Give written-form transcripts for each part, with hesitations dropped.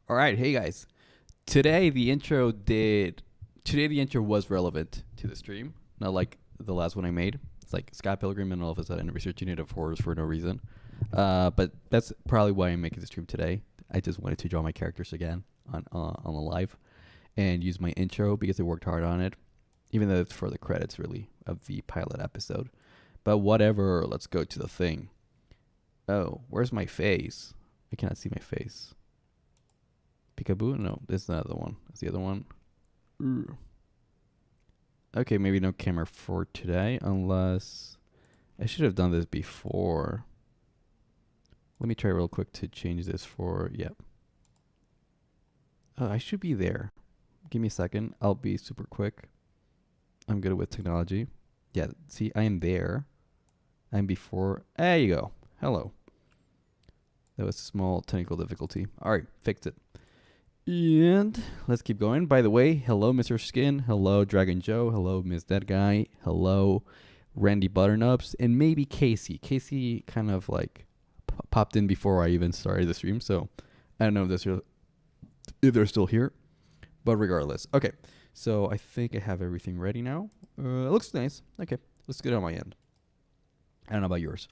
All right, hey guys. Today the intro did. Today the intro was relevant to the stream, not like the last one I made. It's like Scott Pilgrim and all of a sudden researching it of horrors for no reason. But that's probably why I'm making the stream today. I just wanted to draw my characters again on the live and use my intro because I worked hard on it, even though it's for the credits really of the pilot episode. But whatever. Let's go to the thing. Oh, where's my face? I cannot see my face. Peekaboo? No, this is not the one. That's the other one. Okay, maybe no camera for today, unless I should have done this before. Let me try real quick to change this for, yep. Oh, I should be there. Give me a second. I'll be super quick. I'm good with technology. Yeah, see, I am there. I'm before. There you go. Hello. That was a small technical difficulty. All right, fixed it. And let's keep going. By the way, hello, Mr. Skin. Hello, Dragon Joe. Hello, Miss Dead Guy. Hello, Randy Butternups. And maybe Casey. Casey kind of like popped in before I even started the stream. So I don't know if they're still here. But regardless. Okay. So I think I have everything ready now. It looks nice. Okay. Looks good on my end. I don't know about yours.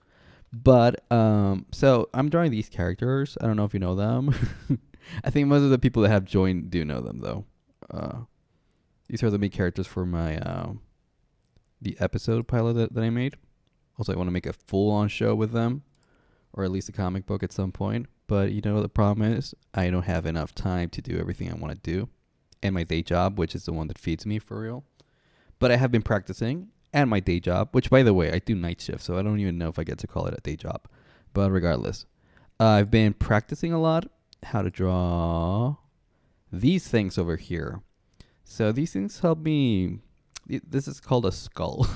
But so I'm drawing these characters. I don't know if you know them. I think most of the people that have joined do know them though. These are the main characters for my the episode pilot that I made. Also, I want to make a full-on show with them, or at least a comic book at some point. But you know the problem is I don't have enough time to do everything I want to do, and my day job, which is the one that feeds me for real. But I have been practicing, and my day job, which by the way I do night shift, so I don't even know if I get to call it a day job. But regardless, I've been practicing a lot how to draw these things over here. So these things help me. This is called a skull,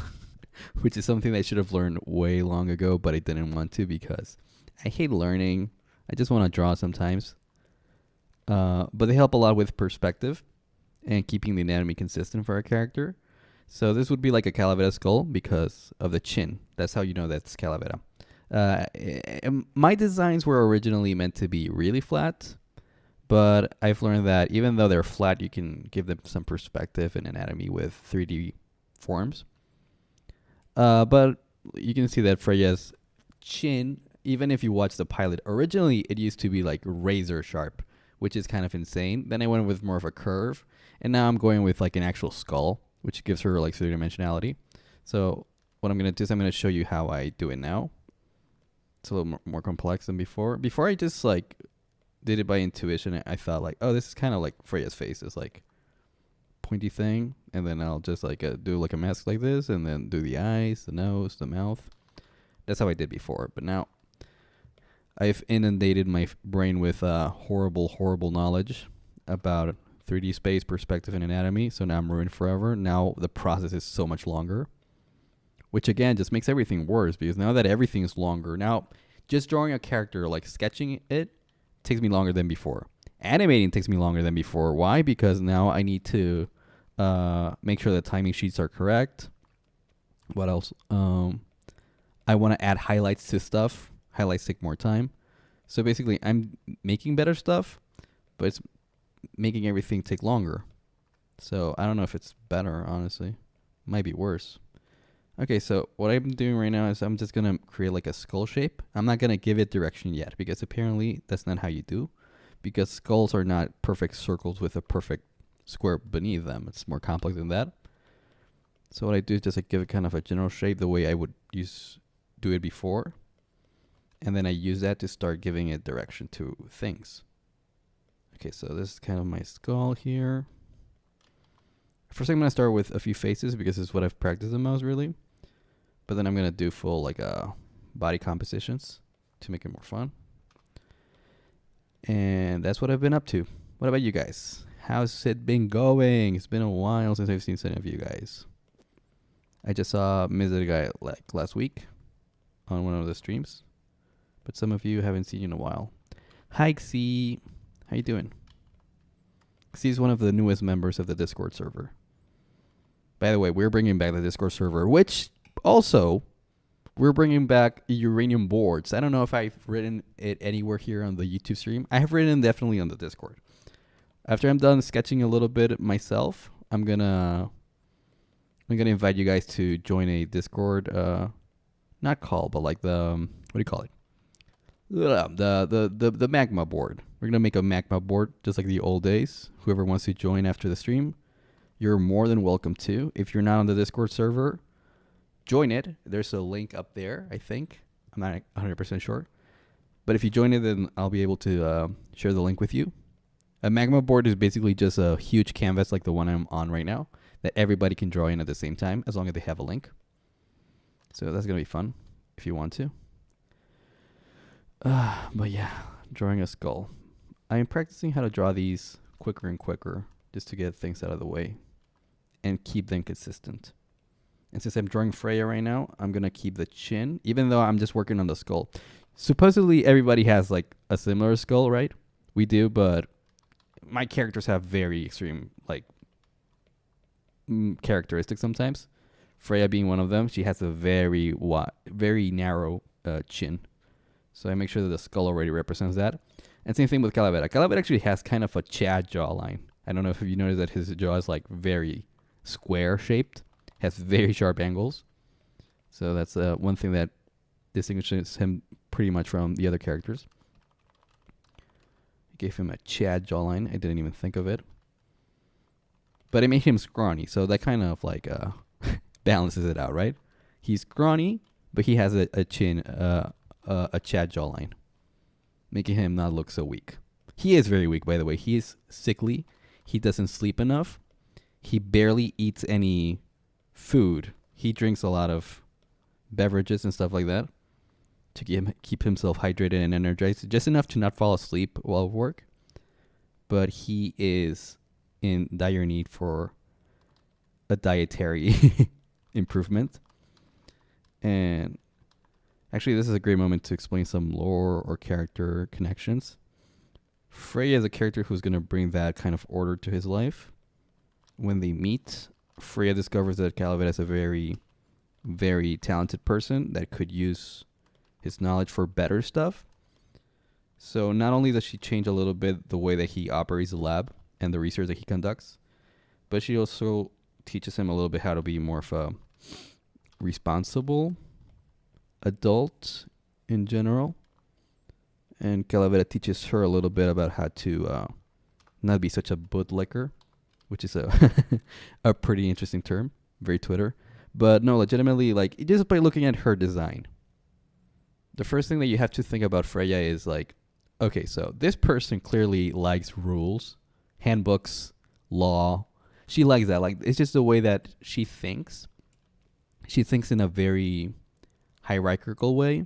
which is something I should have learned way long ago, but I didn't want to because I hate learning. I just want to draw sometimes. But they help a lot with perspective and keeping the anatomy consistent for a character. So this would be like a Calavera skull because of the chin. That's how you know that's Calavera. My designs were originally meant to be really flat, but I've learned that even though they're flat, you can give them some perspective and anatomy with 3D forms. But you can see that Freya's chin, even if you watch the pilot, originally it used to be like razor sharp, which is kind of insane. Then I went with more of a curve, and now I'm going with like an actual skull, which gives her like three-dimensionality. So what I'm going to do is I'm going to show you how I do it now. It's a little more complex than before. Before I just like did it by intuition. I thought like, oh, this is kind of like Freya's face. It's like pointy thing, and then I'll just like do like a mask like this, and then do the eyes, the nose, the mouth. That's how I did before. But now I've inundated my brain with horrible knowledge about 3D space, perspective, and anatomy. So now I'm ruined forever. Now the process is so much longer, which again just makes everything worse because now that everything is longer, now just drawing a character, like sketching it, takes me longer than before. Animating takes me longer than before. Why? Because now I need to make sure the timing sheets are correct. What else? I want to add highlights to stuff. Highlights take more time. So basically, I'm making better stuff, but it's making everything take longer. So I don't know if it's better, honestly. Might be worse. Okay, so what I'm doing right now is I'm just going to create like a skull shape. I'm not going to give it direction yet because apparently that's not how you do. Because skulls are not perfect circles with a perfect square beneath them. It's more complex than that. So what I do is just like give it kind of a general shape the way I would do it before. And then I use that to start giving it direction to things. Okay, so this is kind of my skull here. First I'm going to start with a few faces because this is what I've practiced the most really. But then I'm going to do full like body compositions to make it more fun. And that's what I've been up to. What about you guys? How's it been going? It's been a while since I've seen some of you guys. I just saw Mr. Guy like last week on one of the streams. But some of you haven't seen you in a while. Hi, Xi. How you doing? Xi is one of the newest members of the Discord server. By the way, we're bringing back the Discord server, which also we're bringing back uranium boards. I don't know if I've written it anywhere here on the YouTube stream. I have written definitely on the Discord. After I'm done sketching a little bit myself, I'm gonna invite you guys to join a Discord. Not call, but like the what do you call it? The magma board. We're gonna make a magma board just like the old days. Whoever wants to join after the stream, you're more than welcome to. If you're not on the Discord server, join it. There's a link up there, I think. I'm not 100% sure. But if you join it, then I'll be able to share the link with you. A magma board is basically just a huge canvas like the one I'm on right now that everybody can draw in at the same time as long as they have a link. So that's going to be fun if you want to. But yeah, drawing a skull. I am practicing how to draw these quicker and quicker just to get things out of the way and keep them consistent. And since I'm drawing Freya right now, I'm going to keep the chin, even though I'm just working on the skull. Supposedly, everybody has like a similar skull, right? We do, but my characters have very extreme like characteristics sometimes. Freya being one of them, she has a very narrow chin. So I make sure that the skull already represents that. And same thing with Calavera. Calavera actually has kind of a Chad jawline. I don't know if you noticed that his jaw is like very square shaped, has very sharp angles. So that's one thing that distinguishes him pretty much from the other characters. I gave him a Chad jawline. I didn't even think of it. But it made him scrawny, so that kind of like balances it out, right? He's scrawny, but he has a chin, a Chad jawline, making him not look so weak. He is very weak, by the way. He is sickly. He doesn't sleep enough. He barely eats any food. He drinks a lot of beverages and stuff like that to keep himself hydrated and energized, just enough to not fall asleep while at work. But he is in dire need for a dietary improvement. And actually, this is a great moment to explain some lore or character connections. Freya is a character who's going to bring that kind of order to his life. When they meet, Freya discovers that Calavera is a very, very talented person that could use his knowledge for better stuff. So not only does she change a little bit the way that he operates the lab and the research that he conducts, but she also teaches him a little bit how to be more of a responsible adult in general. And Calavera teaches her a little bit about how to not be such a bootlicker, which is a pretty interesting term, very Twitter. But no, legitimately, like just by looking at her design, the first thing that you have to think about Freya is like, okay, so this person clearly likes rules, handbooks, law. She likes that. Like, it's just the way that she thinks. She thinks in a very hierarchical way,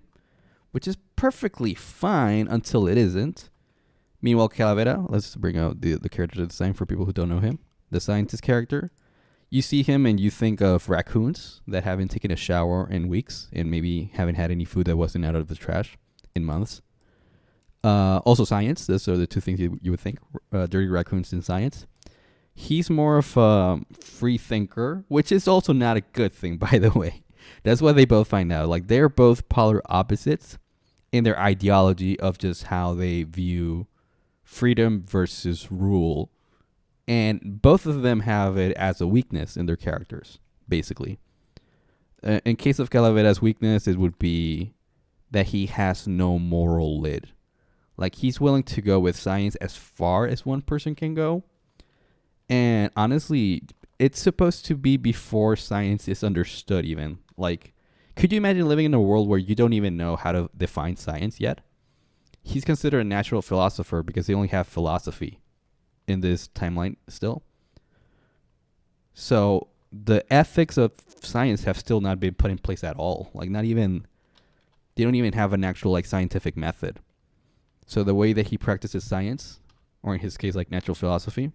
which is perfectly fine until it isn't. Meanwhile, Calavera, let's bring out the character design for people who don't know him. The scientist character. You see him and you think of raccoons that haven't taken a shower in weeks and maybe haven't had any food that wasn't out of the trash in months. Also science. Those are the two things you would think. Dirty raccoons and science. He's more of a free thinker, which is also not a good thing, by the way. That's what they both find out. Like, they're both polar opposites in their ideology of just how they view freedom versus rule. And both of them have it as a weakness in their characters, basically. In case of Calavera's weakness, it would be that he has no moral lid. Like, he's willing to go with science as far as one person can go. And honestly, it's supposed to be before science is understood even. Like, could you imagine living in a world where you don't even know how to define science yet? He's considered a natural philosopher because they only have philosophy in this timeline still. So the ethics of science have still not been put in place at all. Like, not even, they don't even have an actual like scientific method. So the way that he practices science, or in his case like natural philosophy,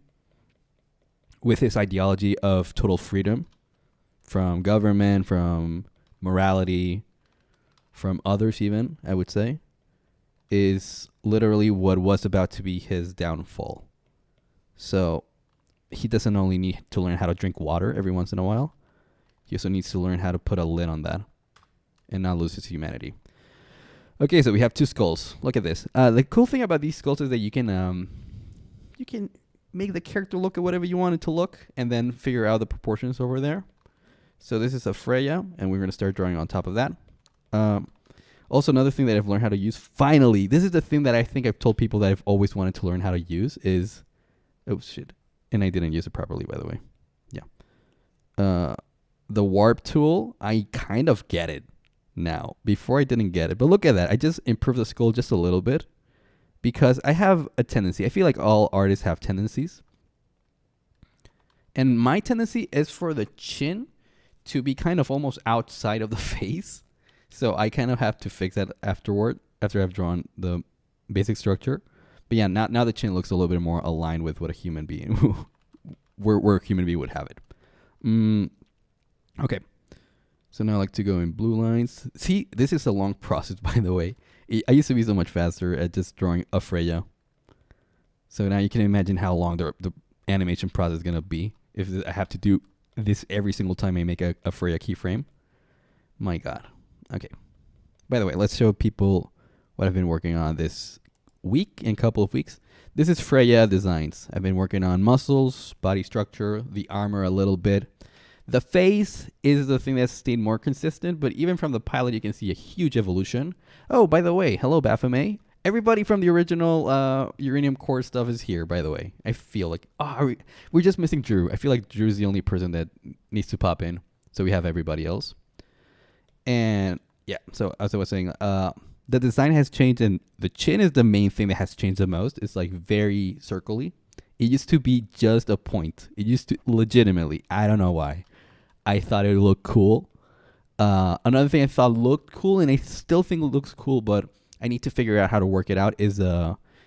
with his ideology of total freedom from government, from morality, from others even, I would say, is literally what was about to be his downfall. So he doesn't only need to learn how to drink water every once in a while. He also needs to learn how to put a lid on that. and not lose his humanity. Okay, so we have 2 skulls. Look at this. The cool thing about these skulls is that you can make the character look at whatever you want it to look, and then figure out the proportions over there. So this is a Freya, and we're going to start drawing on top of that. Also, another thing that I've learned how to use, finally, this is the thing that I think I've told people that I've always wanted to learn how to use is, oh shit, and I didn't use it properly, by the way. Yeah. The warp tool, I kind of get it now. Before I didn't get it, but look at that. I just improved the skull just a little bit because I have a tendency. I feel like all artists have tendencies. And my tendency is for the chin to be kind of almost outside of the face. So I kind of have to fix that afterward, after I've drawn the basic structure. But yeah, now the chin looks a little bit more aligned with what a human being, where a human being would have it. Okay. So now I like to go in blue lines. See, this is a long process, by the way. I used to be so much faster at just drawing a Freya. So now you can imagine how long the animation process is going to be if I have to do this every single time I make a Freya keyframe. My God. Okay. By the way, let's show people what I've been working on this week and couple of weeks. This is Freya designs. I've been working on muscles, body structure, the armor a little bit. The face is the thing that's stayed more consistent, but even from the pilot, you can see a huge evolution. Oh, by the way, hello, Baphomet. Everybody from the original Uranium core stuff is here, by the way. I feel like, we're just missing Drew. I feel like Drew's the only person that needs to pop in, so we have everybody else. And yeah, so as I was saying, the design has changed, and the chin is the main thing that has changed the most. It's like very circly. It used to be just a point. It used to legitimately, I don't know why, I thought it would look cool. Another thing I thought looked cool, and I still think it looks cool, but I need to figure out how to work it out, is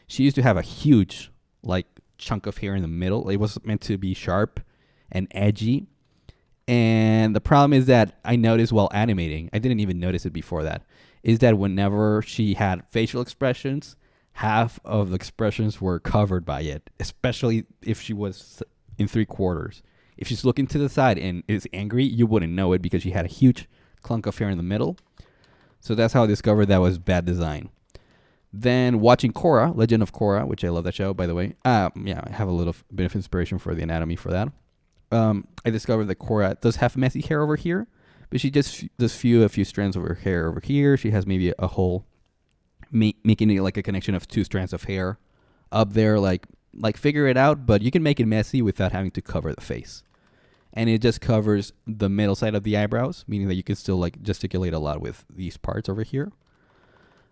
she used to have a huge like chunk of hair in the middle. It was meant to be sharp and edgy. And the problem is that I noticed while animating, I didn't even notice it before that, is that whenever she had facial expressions, half of the expressions were covered by it, especially if she was in 3/4. If she's looking to the side and is angry, you wouldn't know it because she had a huge clunk of hair in the middle. So that's how I discovered that was bad design. Then watching Korra, Legend of Korra, which I love that show, by the way. Yeah, I have a little bit of inspiration for the anatomy for that. I discovered that Korra does have messy hair over here, but she just does a few strands of her hair over here. She has maybe a whole, making it like a connection of 2 strands of hair up there. Like figure it out, but you can make it messy without having to cover the face. And it just covers the middle side of the eyebrows, meaning that you can still like gesticulate a lot with these parts over here.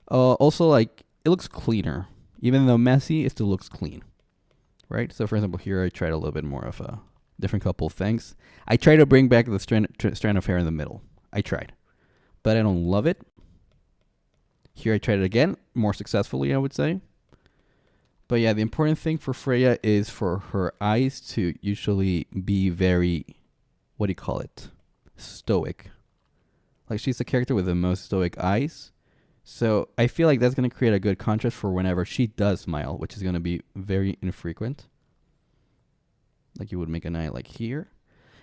Also, like, it looks cleaner. Even though messy, it still looks clean, right? So for example, here I tried a little bit more of a different couple of things. I try to bring back the strand of hair in the middle. I tried, but I don't love it. Here I tried it again, more successfully, I would say. But yeah, the important thing for Freya is for her eyes to usually be very, what do you call it? Stoic. Like, she's the character with the most stoic eyes. So I feel like that's going to create a good contrast for whenever she does smile, which is going to be very infrequent. Like you would make an eye like here.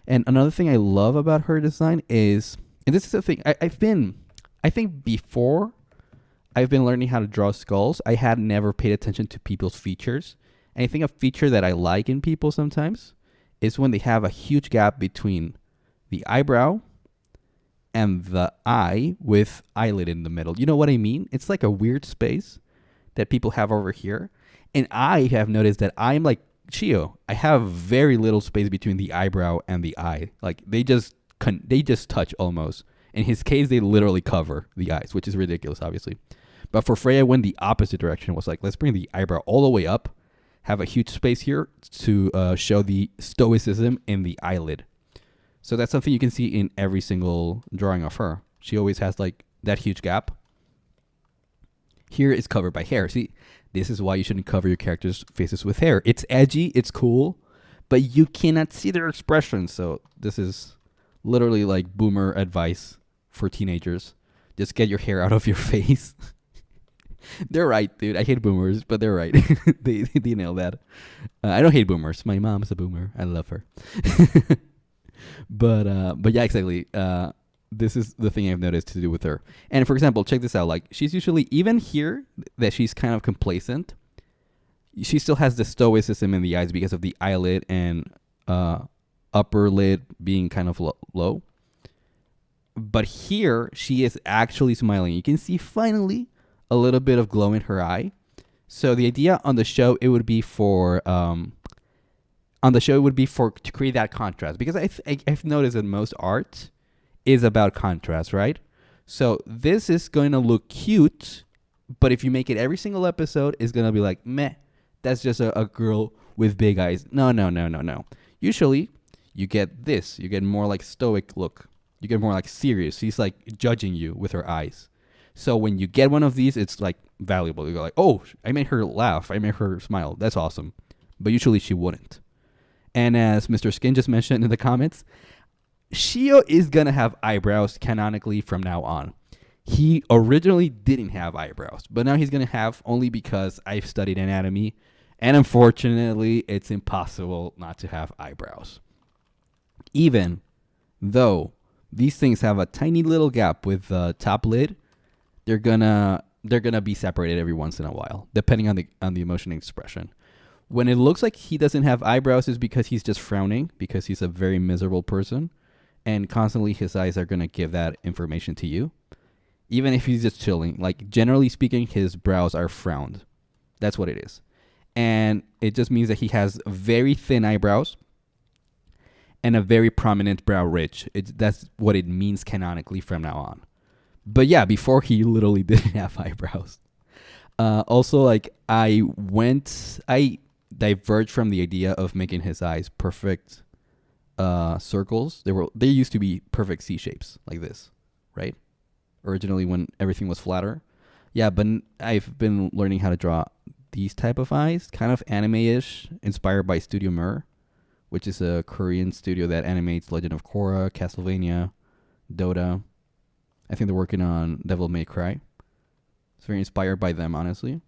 And another thing I love about her design is, and this is the thing, I think before I've been learning how to draw skulls, I had never paid attention to people's features. And I think a feature that I like in people sometimes is when they have a huge gap between the eyebrow and the eye with eyelid in the middle. You know what I mean? It's like a weird space that people have over here. And I have noticed that I'm like Chio. I have very little space between the eyebrow and the eye. Like they just touch almost. In his case, they literally cover the eyes, which is ridiculous, obviously. But for Freya, went the opposite direction. Was like, let's bring the eyebrow all the way up, have a huge space here to show the stoicism in the eyelid. So that's something you can see in every single drawing of her. She always has like that huge gap. Here is covered by hair. See, this is why you shouldn't cover your characters' faces with hair. It's edgy, it's cool, but you cannot see their expressions. So this is literally like boomer advice for teenagers. Just get your hair out of your face. They're right, dude. I hate boomers, but they're right. they nailed that. I don't hate boomers. My mom's a boomer. I love her. But yeah, exactly. this is the thing I've noticed to do with her. And for example, check this out. Like, she's usually, even here, that she's kind of complacent, she still has the stoicism in the eyes because of the eyelid and upper lid being kind of low. But here, she is actually smiling. You can see finally a little bit of glow in her eye. So the idea on the show, it would be for to create that contrast, because I've noticed that most art is about contrast, right? So this is going to look cute, but if you make it every single episode, it's going to be like, meh, that's just a girl with big eyes. No. Usually, you get this. You get more like stoic look. You get more like serious. She's like judging you with her eyes. So when you get one of these, it's like valuable. You go like, oh, I made her laugh. I made her smile. That's awesome. But usually she wouldn't. And as Mr. Skin just mentioned in the comments, Shio is going to have eyebrows canonically from now on. He originally didn't have eyebrows, but now he's going to have, only because I've studied anatomy. And unfortunately, it's impossible not to have eyebrows. Even though these things have a tiny little gap with the top lid, they're gonna be separated every once in a while, depending on the emotion expression. When it looks like he doesn't have eyebrows, is because he's just frowning, because he's a very miserable person, and constantly his eyes are gonna give that information to you. Even if he's just chilling, like generally speaking, his brows are frowned. That's what it is, and it just means that he has very thin eyebrows and a very prominent brow ridge. That's what it means canonically from now on. But yeah, before he literally didn't have eyebrows. Also, like I diverged from the idea of making his eyes perfect circles. They used to be perfect C shapes like this, right? Originally, when everything was flatter. Yeah, but I've been learning how to draw these type of eyes, kind of anime-ish, inspired by Studio Mir, which is a Korean studio that animates Legend of Korra, Castlevania, Dota. I think they're working on Devil May Cry. It's very inspired by them, honestly.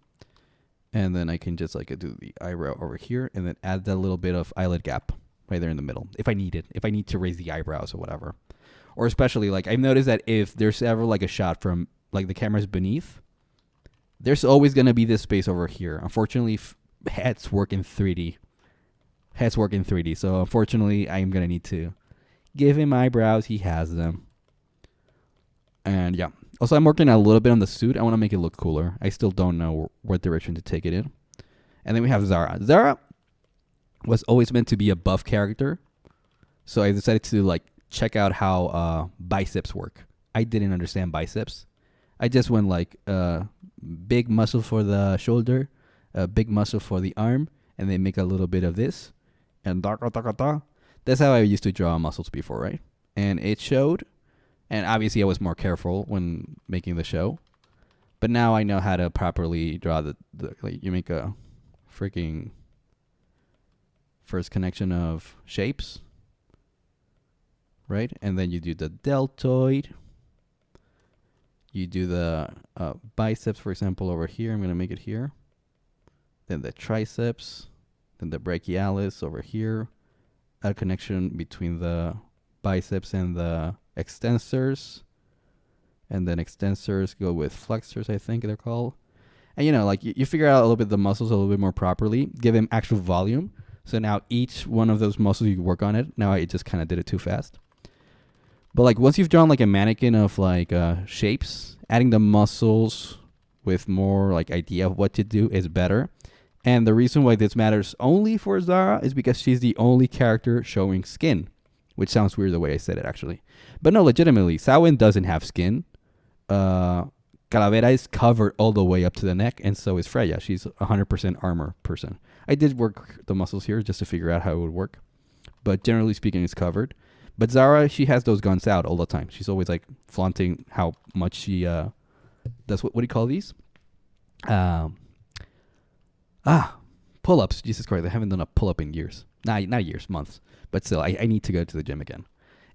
And then I can just like do the eyebrow over here and then add that little bit of eyelid gap right there in the middle if I need it. If I need to raise the eyebrows or whatever. Or especially, like, I've noticed that if there's ever like a shot from like the camera's beneath, there's always going to be this space over here. Unfortunately, heads work in 3D. So unfortunately, I'm going to need to give him eyebrows. He has them. And yeah. Also, I'm working a little bit on the suit. I want to make it look cooler. I still don't know what direction to take it in. And then we have Zara. Zara was always meant to be a buff character. So I decided to like check out how biceps work. I didn't understand biceps. I just went like big muscle for the shoulder, a big muscle for the arm, and then make a little bit of this. And that's how I used to draw muscles before, right? And it showed. And obviously I was more careful when making the show. But now I know how to properly draw the like you make a freaking first connection of shapes. Right? And then you do the deltoid. You do the biceps, for example, over here. I'm going to make it here. Then the triceps. Then the brachialis over here. A connection between the biceps and the extensors. And then extensors go with flexors, I think they're called. And, you know, like you figure out a little bit the muscles a little bit more properly. Give them actual volume. So now each one of those muscles, you work on it. Now I just kind of did it too fast. But like once you've drawn like a mannequin of like shapes, adding the muscles with more like idea of what to do is better. And the reason why this matters only for Zara is because she's the only character showing skin, which sounds weird the way I said it actually. But no, legitimately, Samhain doesn't have skin. Calavera is covered all the way up to the neck, and so is Freya. She's 100% armor person. I did work the muscles here just to figure out how it would work. But generally speaking, it's covered. But Zara, she has those guns out all the time. She's always like flaunting how much she does. What do you call these? Pull-ups. Jesus Christ, I haven't done a pull-up in years. Not years, months. But still, I need to go to the gym again.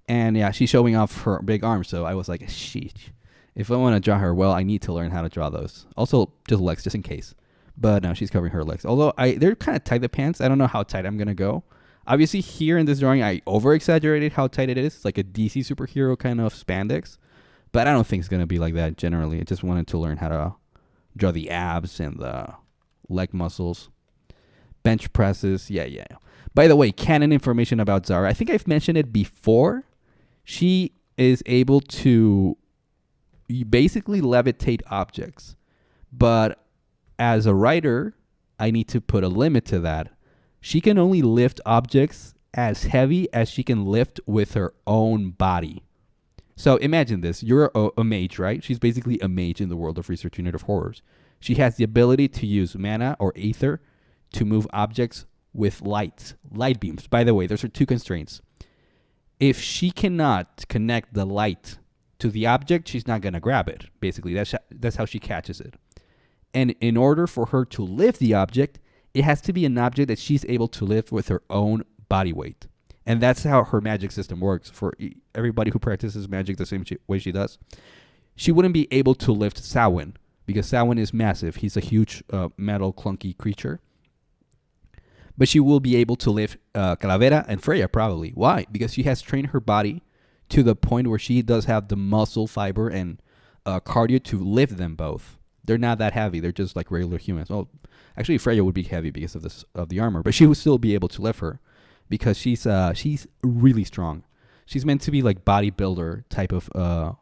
And yeah, she's showing off her big arms. So I was like, sheesh. If I want to draw her well, I need to learn how to draw those. Also, just legs, just in case. But no, she's covering her legs. Although they're kind of tight, the pants. I don't know how tight I'm going to go. Obviously, here in this drawing, I over-exaggerated how tight it is. It's like a DC superhero kind of spandex. But I don't think it's going to be like that generally. I just wanted to learn how to draw the abs and the leg muscles. Bench presses. Yeah. By the way, canon information about Zara. I think I've mentioned it before. She is able to basically levitate objects. But as a writer, I need to put a limit to that. She can only lift objects as heavy as she can lift with her own body. So imagine this. You're a mage, right? She's basically a mage in the world of Research Unit of Horrors. She has the ability to use mana or aether to move objects with light beams. By the way, those are two constraints. If she cannot connect the light to the object, she's not going to grab it. Basically, that's how she catches it. And in order for her to lift the object, it has to be an object that she's able to lift with her own body weight. And that's how her magic system works for everybody who practices magic the same way she does. She wouldn't be able to lift Samhain because Samhain is massive. He's a huge metal clunky creature. But she will be able to lift Calavera and Freya probably. Why? Because she has trained her body to the point where she does have the muscle fiber and cardio to lift them both. They're not that heavy. They're just like regular humans. Well, actually, Freya would be heavy because of the armor, but she would still be able to lift her because she's really strong. She's meant to be like bodybuilder type of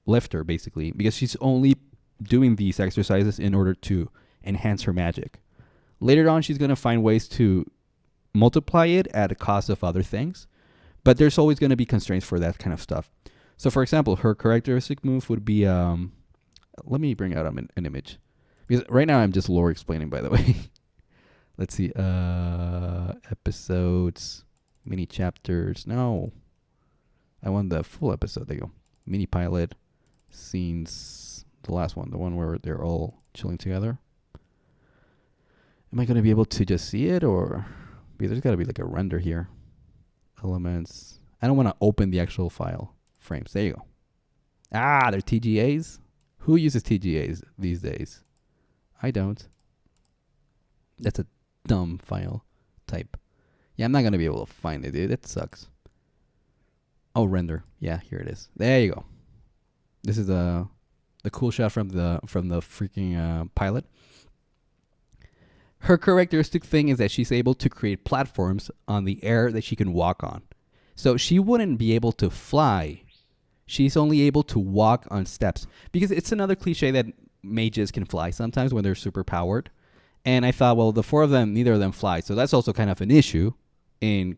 lifter, basically, because she's only doing these exercises in order to enhance her magic. Later on, she's going to find ways to multiply it at a cost of other things, but there's always going to be constraints for that kind of stuff. So, for example, her characteristic move would be... let me bring out an image. Because right now I'm just lore explaining, by the way. Let's see. Episodes, mini chapters. No. I want the full episode. There you go. Mini pilot, scenes. The last one. The one where they're all chilling together. Am I going to be able to just see it? Or there's got to be like a render here. Elements. I don't want to open the actual file. Frames. There you go. They're TGAs. Who uses TGAs these days? I don't. That's a dumb file type. Yeah, I'm not going to be able to find it, dude. That sucks. Oh, render. Yeah, here it is. There you go. This is the cool shot from the freaking pilot. Her characteristic thing is that she's able to create platforms on the air that she can walk on. So she wouldn't be able to fly. She's only able to walk on steps. Because it's another cliche that mages can fly sometimes when they're super powered. And I thought, well, the four of them, neither of them fly. So that's also kind of an issue in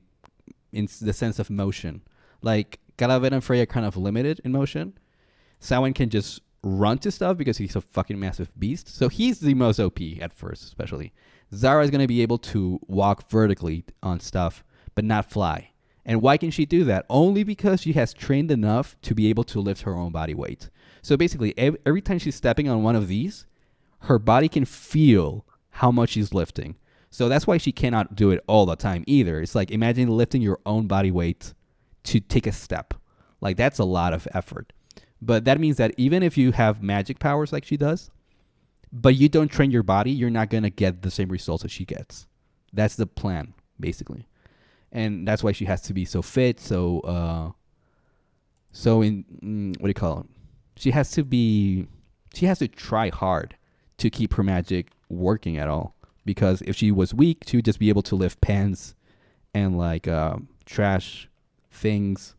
the sense of motion. Like, Calavera and Freya are kind of limited in motion. Samhain can just run to stuff because he's a fucking massive beast. So he's the most OP at first, especially. Zara is going to be able to walk vertically on stuff, but not fly. And why can she do that? Only because she has trained enough to be able to lift her own body weight. So basically, every time she's stepping on one of these, her body can feel how much she's lifting. So that's why she cannot do it all the time either. It's like, imagine lifting your own body weight to take a step. Like, that's a lot of effort. But that means that even if you have magic powers like she does, but you don't train your body, you're not going to get the same results that she gets. That's the plan, basically. And that's why she has to be so fit, what do you call it? She has to try hard to keep her magic working at all. Because if she was weak, she would just be able to lift pans and like trash things.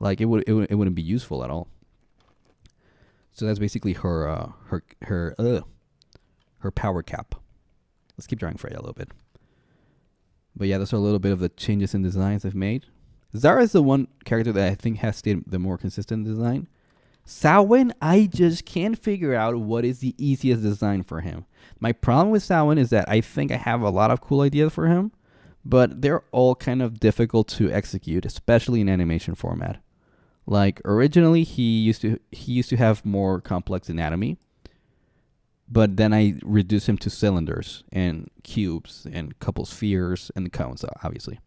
Like it wouldn't be useful at all. So that's basically her power cap. Let's keep drawing Freya a little bit. But yeah, those are a little bit of the changes in designs I've made. Zara is the one character that I think has stayed the more consistent design. Samhain, I just can't figure out what is the easiest design for him. My problem with Samhain is that I think I have a lot of cool ideas for him, but they're all kind of difficult to execute, especially in animation format. Like originally, he used to have more complex anatomy, but then I reduced him to cylinders and cubes and a couple spheres and cones, obviously.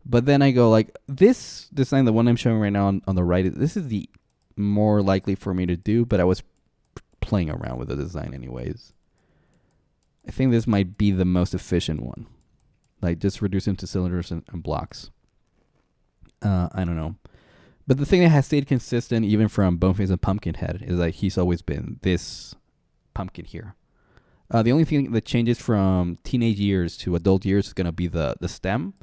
But then I go like, this design, the one I'm showing right now on the right, this is the more likely for me to do, but I was playing around with the design anyways. I think this might be the most efficient one. Like just reduce him to cylinders and blocks. I don't know. But the thing that has stayed consistent even from Boneface and Pumpkinhead is that he's always been this pumpkin here. The only thing that changes from teenage years to adult years is going to be the stem.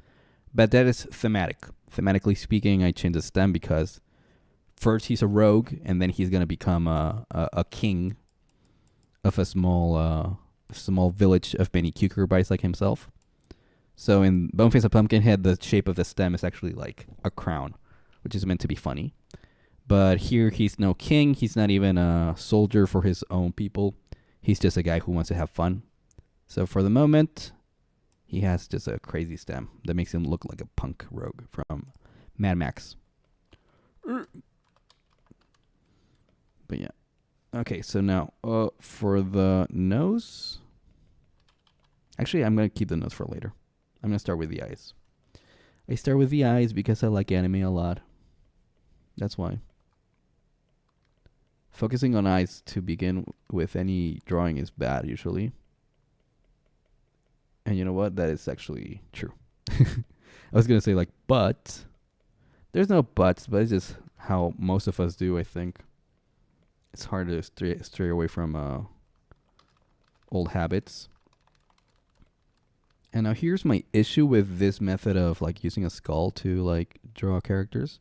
But that is thematic. Thematically speaking, I changed the stem because first he's a rogue, and then he's going to become a king of a small village of many cucurbits like himself. So in Boneface and Pumpkinhead, the shape of the stem is actually like a crown, which is meant to be funny. But here he's no king. He's not even a soldier for his own people. He's just a guy who wants to have fun. So for the moment, he has just a crazy stem that makes him look like a punk rogue from Mad Max. But yeah. Okay, so now for the nose. Actually, I'm going to keep the nose for later. I'm going to start with the eyes. I start with the eyes because I like anime a lot. That's why. Focusing on eyes to begin with any drawing is bad usually. And you know what? That is actually true. I was going to say like, but. There's no buts, but it's just how most of us do, I think. It's hard to stray away from old habits. And now here's my issue with this method of like using a skull to like draw characters.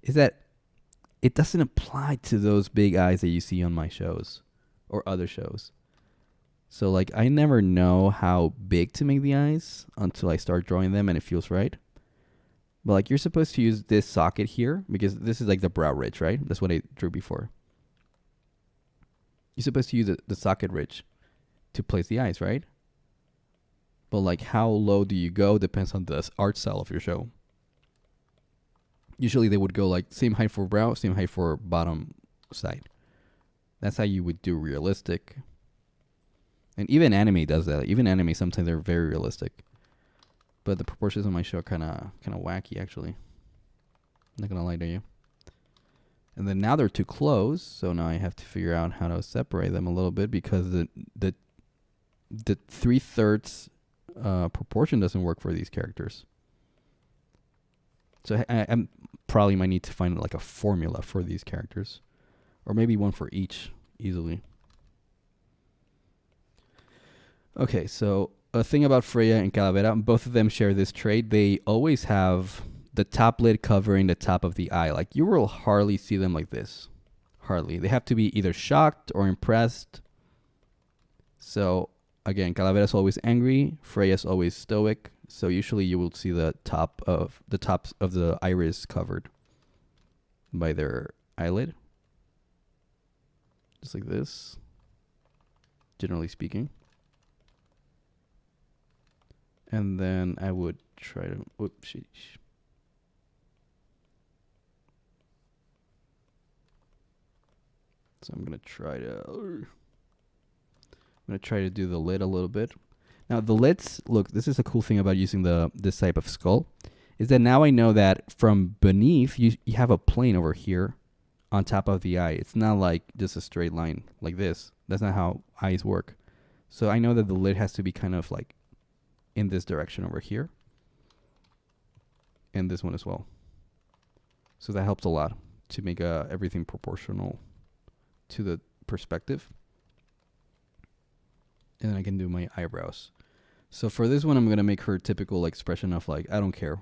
Is that it doesn't apply to those big eyes that you see on my shows or other shows. So like I never know how big to make the eyes until I start drawing them and it feels right. But like you're supposed to use this socket here because this is like the brow ridge, right? That's what I drew before. You're supposed to use the socket ridge to place the eyes, right? But like how low do you go depends on the art style of your show. Usually they would go like same height for brow, same height for bottom side. That's how you would do realistic. And even anime does that. Even anime, sometimes they're very realistic. But the proportions on my show are kind of wacky, actually. I'm not going to lie to you. And then now they're too close, so now I have to figure out how to separate them a little bit because the 3/3 proportion doesn't work for these characters. So I probably might need to find like a formula for these characters. Or maybe one for each, easily. Okay, so a thing about Freya and Calavera, both of them share this trait. They always have the top lid covering the top of the eye. Like, you will hardly see them like this. Hardly. They have to be either shocked or impressed. So, again, Calavera's always angry. Freya's always stoic. So usually you will see the tops of the iris covered by their eyelid. Just like this. Generally speaking. And then I would try to... Whoops. So I'm going to try to do the lid a little bit. Now the lids, look, this is a cool thing about using this type of skull, is that now I know that from beneath, you have a plane over here on top of the eye. It's not like just a straight line like this. That's not how eyes work. So I know that the lid has to be kind of like in this direction over here. And this one as well. So that helps a lot to make everything proportional to the perspective. And then I can do my eyebrows. So for this one, I'm going to make her typical expression of like, I don't care.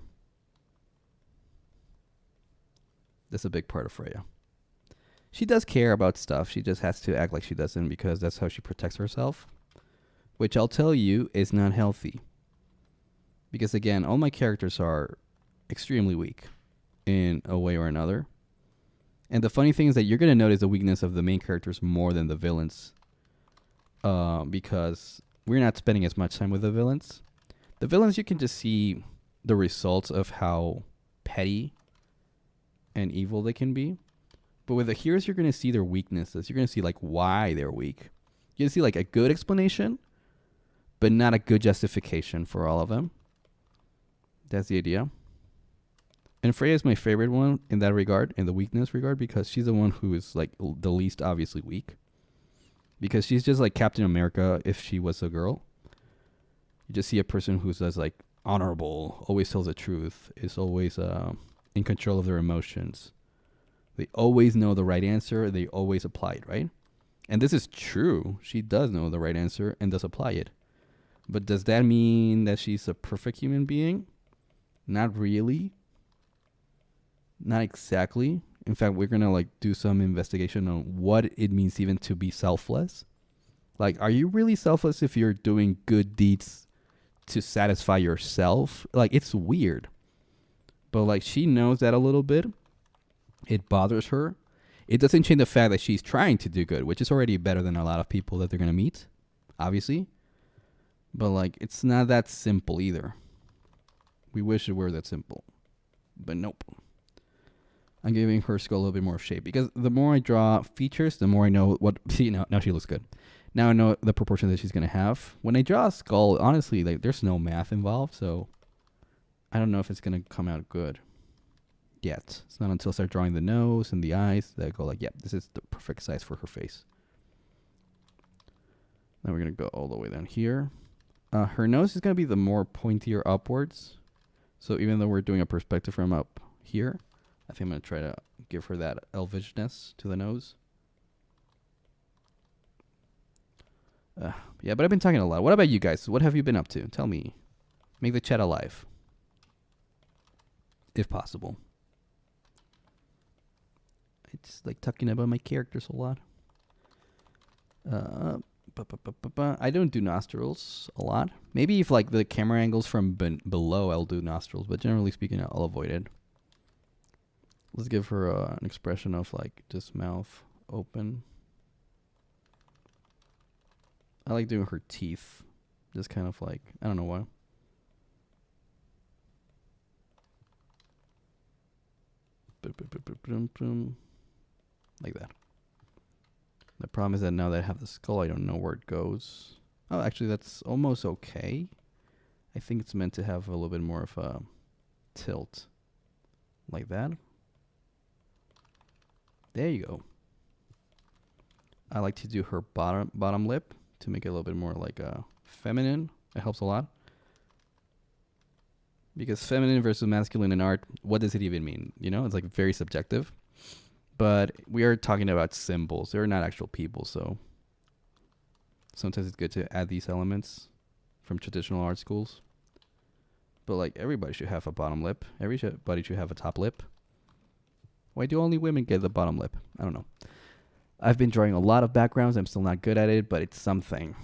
That's a big part of Freya. She does care about stuff. She just has to act like she doesn't because that's how she protects herself. Which I'll tell you is not healthy. Because again, all my characters are extremely weak in a way or another. And the funny thing is that you're going to notice the weakness of the main characters more than the villains. Because we're not spending as much time with the villains. The villains, you can just see the results of how petty and evil they can be. But with the heroes, you're going to see their weaknesses. You're going to see like why they're weak. You're going to see like a good explanation, but not a good justification for all of them. That's the idea. And Freya is my favorite one in that regard, in the weakness regard, because she's the one who is like the least obviously weak. Because she's just like Captain America if she was a girl. You just see a person who does like honorable, always tells the truth, is always in control of their emotions. They always know the right answer. They always apply it, right? And this is true. She does know the right answer and does apply it. But does that mean that she's a perfect human being? Not really. Not exactly. In fact, we're going to like do some investigation on what it means even to be selfless. Like, are you really selfless if you're doing good deeds to satisfy yourself? Like, it's weird. But like, she knows that a little bit. It bothers her. It doesn't change the fact that she's trying to do good, which is already better than a lot of people that they're going to meet, obviously. But like, it's not that simple either. We wish it were that simple. But nope. I'm giving her skull a little bit more shape, because the more I draw features, the more I know what... See, now she looks good. Now I know the proportion that she's going to have. When I draw a skull, honestly, like, there's no math involved, so I don't know if it's going to come out good yet. It's not until I start drawing the nose and the eyes that I go like, yep, this is the perfect size for her face. Then we're going to go all the way down here. Her nose is going to be the more pointier upwards. So even though we're doing a perspective from up here, I think I'm going to try to give her that elvishness to the nose. Yeah, but I've been talking a lot. What about you guys? What have you been up to? Tell me. Make the chat alive. If possible. It's like talking about my characters a lot. I don't do nostrils a lot. Maybe if like the camera angle's from below, I'll do nostrils. But generally speaking, I'll avoid it. Let's give her an expression of like just mouth open. I like doing her teeth. Just kind of like, I don't know why. Like that. The problem is that now that I have the skull, I don't know where it goes. Oh, actually, that's almost okay. I think it's meant to have a little bit more of a tilt. Like that. There you go. I like to do her bottom lip to make it a little bit more like feminine. It helps a lot. Because feminine versus masculine in art, what does it even mean? You know, it's like very subjective. But we are talking about symbols. They're not actual people, so sometimes it's good to add these elements from traditional art schools. But like, everybody should have a bottom lip. Everybody should have a top lip. Why do only women get the bottom lip? I don't know. I've been drawing a lot of backgrounds. I'm still not good at it, but it's something.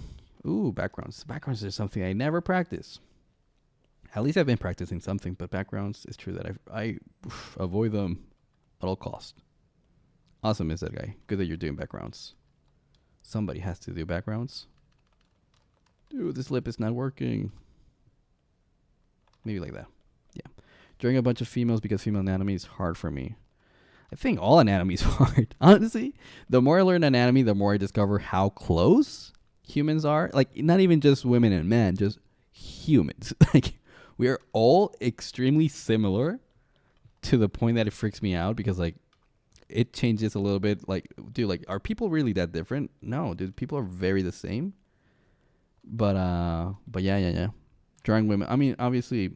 Ooh, backgrounds. Backgrounds are something I never practice. At least I've been practicing something, but backgrounds, it's true that I avoid them at all costs. Awesome is that guy. Good that you're doing backgrounds. Somebody has to do backgrounds. Dude, this lip is not working. Maybe like that. Yeah. Drawing a bunch of females because female anatomy is hard for me. I think all anatomy is hard. Honestly, the more I learn anatomy, the more I discover how close humans are. Like, not even just women and men, just humans. Like, we are all extremely similar to the point that it freaks me out because, like, it changes a little bit. Like, dude, like, are people really that different? No, dude, people are very the same. But yeah. Drawing women, I mean, obviously,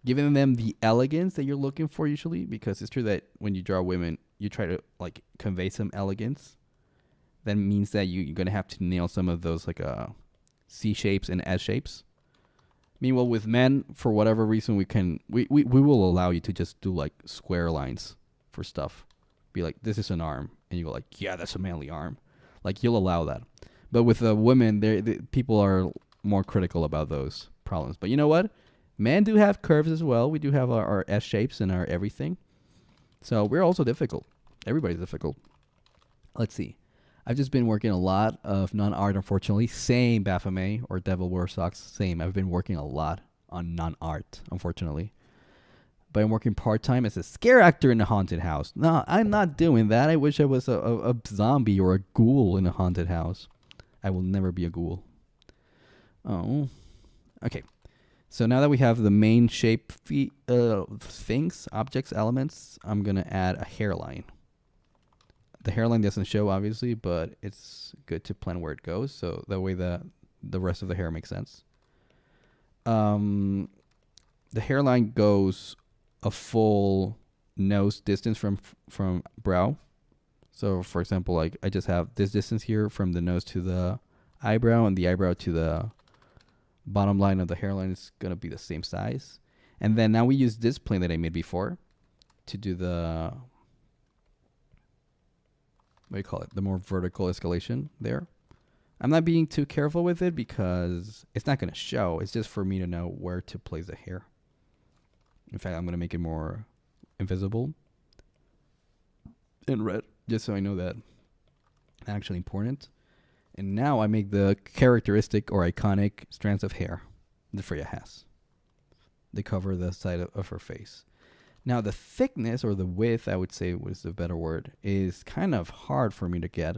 giving them the elegance that you're looking for usually, because it's true that when you draw women, you try to, like, convey some elegance. That means that you're going to have to nail some of those, like, C shapes and S shapes. Meanwhile, with men, for whatever reason, we will allow you to just do, like, square lines for stuff. Be like, this is an arm. And you go like, yeah, that's a manly arm. Like, you'll allow that. But with women, people are more critical about those problems. But you know what? Men do have curves as well. We do have our S shapes and our everything. So we're also difficult. Everybody's difficult. Let's see. I've just been working a lot of non-art, unfortunately. Same, Baphomet or Devil Wears Socks. Same. I've been working a lot on non-art, unfortunately. But I'm working part-time as a scare actor in a haunted house. No, I'm not doing that. I wish I was a zombie or a ghoul in a haunted house. I will never be a ghoul. Oh. Okay. So now that we have the main shape things, objects, elements, I'm going to add a hairline. The hairline doesn't show, obviously, but it's good to plan where it goes. So that way the rest of the hair makes sense. the hairline goes a full nose distance from brow. So for example, like I just have this distance here from the nose to the eyebrow, and the eyebrow to the bottom line of the hairline is gonna be the same size. And then now we use this plane that I made before to do the, what do you call it? The more vertical escalation there. I'm not being too careful with it because it's not gonna show. It's just for me to know where to place the hair. In fact, I'm gonna make it more invisible in red, just so I know that it's actually important. And now I make the characteristic or iconic strands of hair that Freya has. They cover the side of her face. Now the thickness or the width, I would say was the better word, is kind of hard for me to get.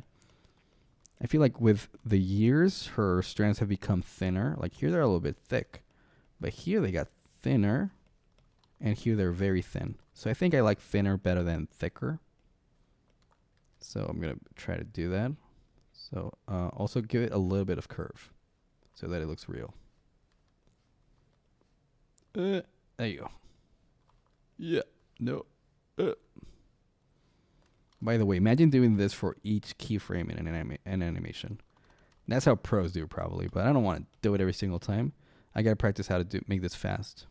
I feel like with the years, her strands have become thinner. Like here they're a little bit thick, but here they got thinner, and here they're very thin. So I think I like thinner better than thicker. So I'm gonna try to do that. So also give it a little bit of curve so that it looks real. There you go. Yeah. No. By the way, imagine doing this for each keyframe in an animation. That's how pros do probably, but I don't want to do it every single time. I gotta practice how to make this fast.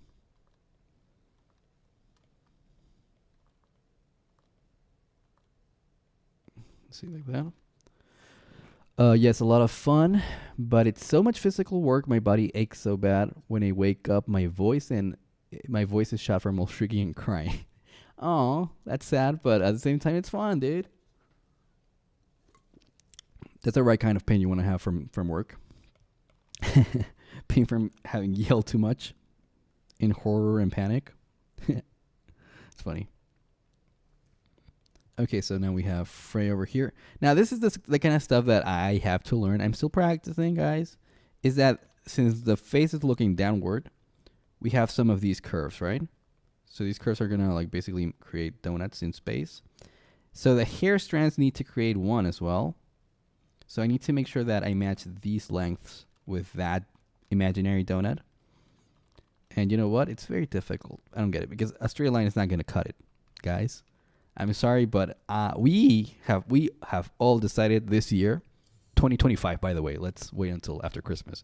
See, like that. Yes, a lot of fun, but it's so much physical work. My body aches so bad when I wake up. My voice is shot from all shrieking and crying. Oh, that's sad, but at the same time, it's fun, dude. That's the right kind of pain you want to have from work. Pain from having yelled too much in horror and panic. It's funny. Okay, so now we have Frey over here. Now, this is the kind of stuff that I have to learn. I'm still practicing, guys. Is that since the face is looking downward, we have some of these curves, right? So these curves are going to like basically create donuts in space. So the hair strands need to create one as well. So I need to make sure that I match these lengths with that imaginary donut. And you know what? It's very difficult. I don't get it because a straight line is not going to cut it, guys. I'm sorry, but we have all decided this year, 2025, by the way. Let's wait until after Christmas.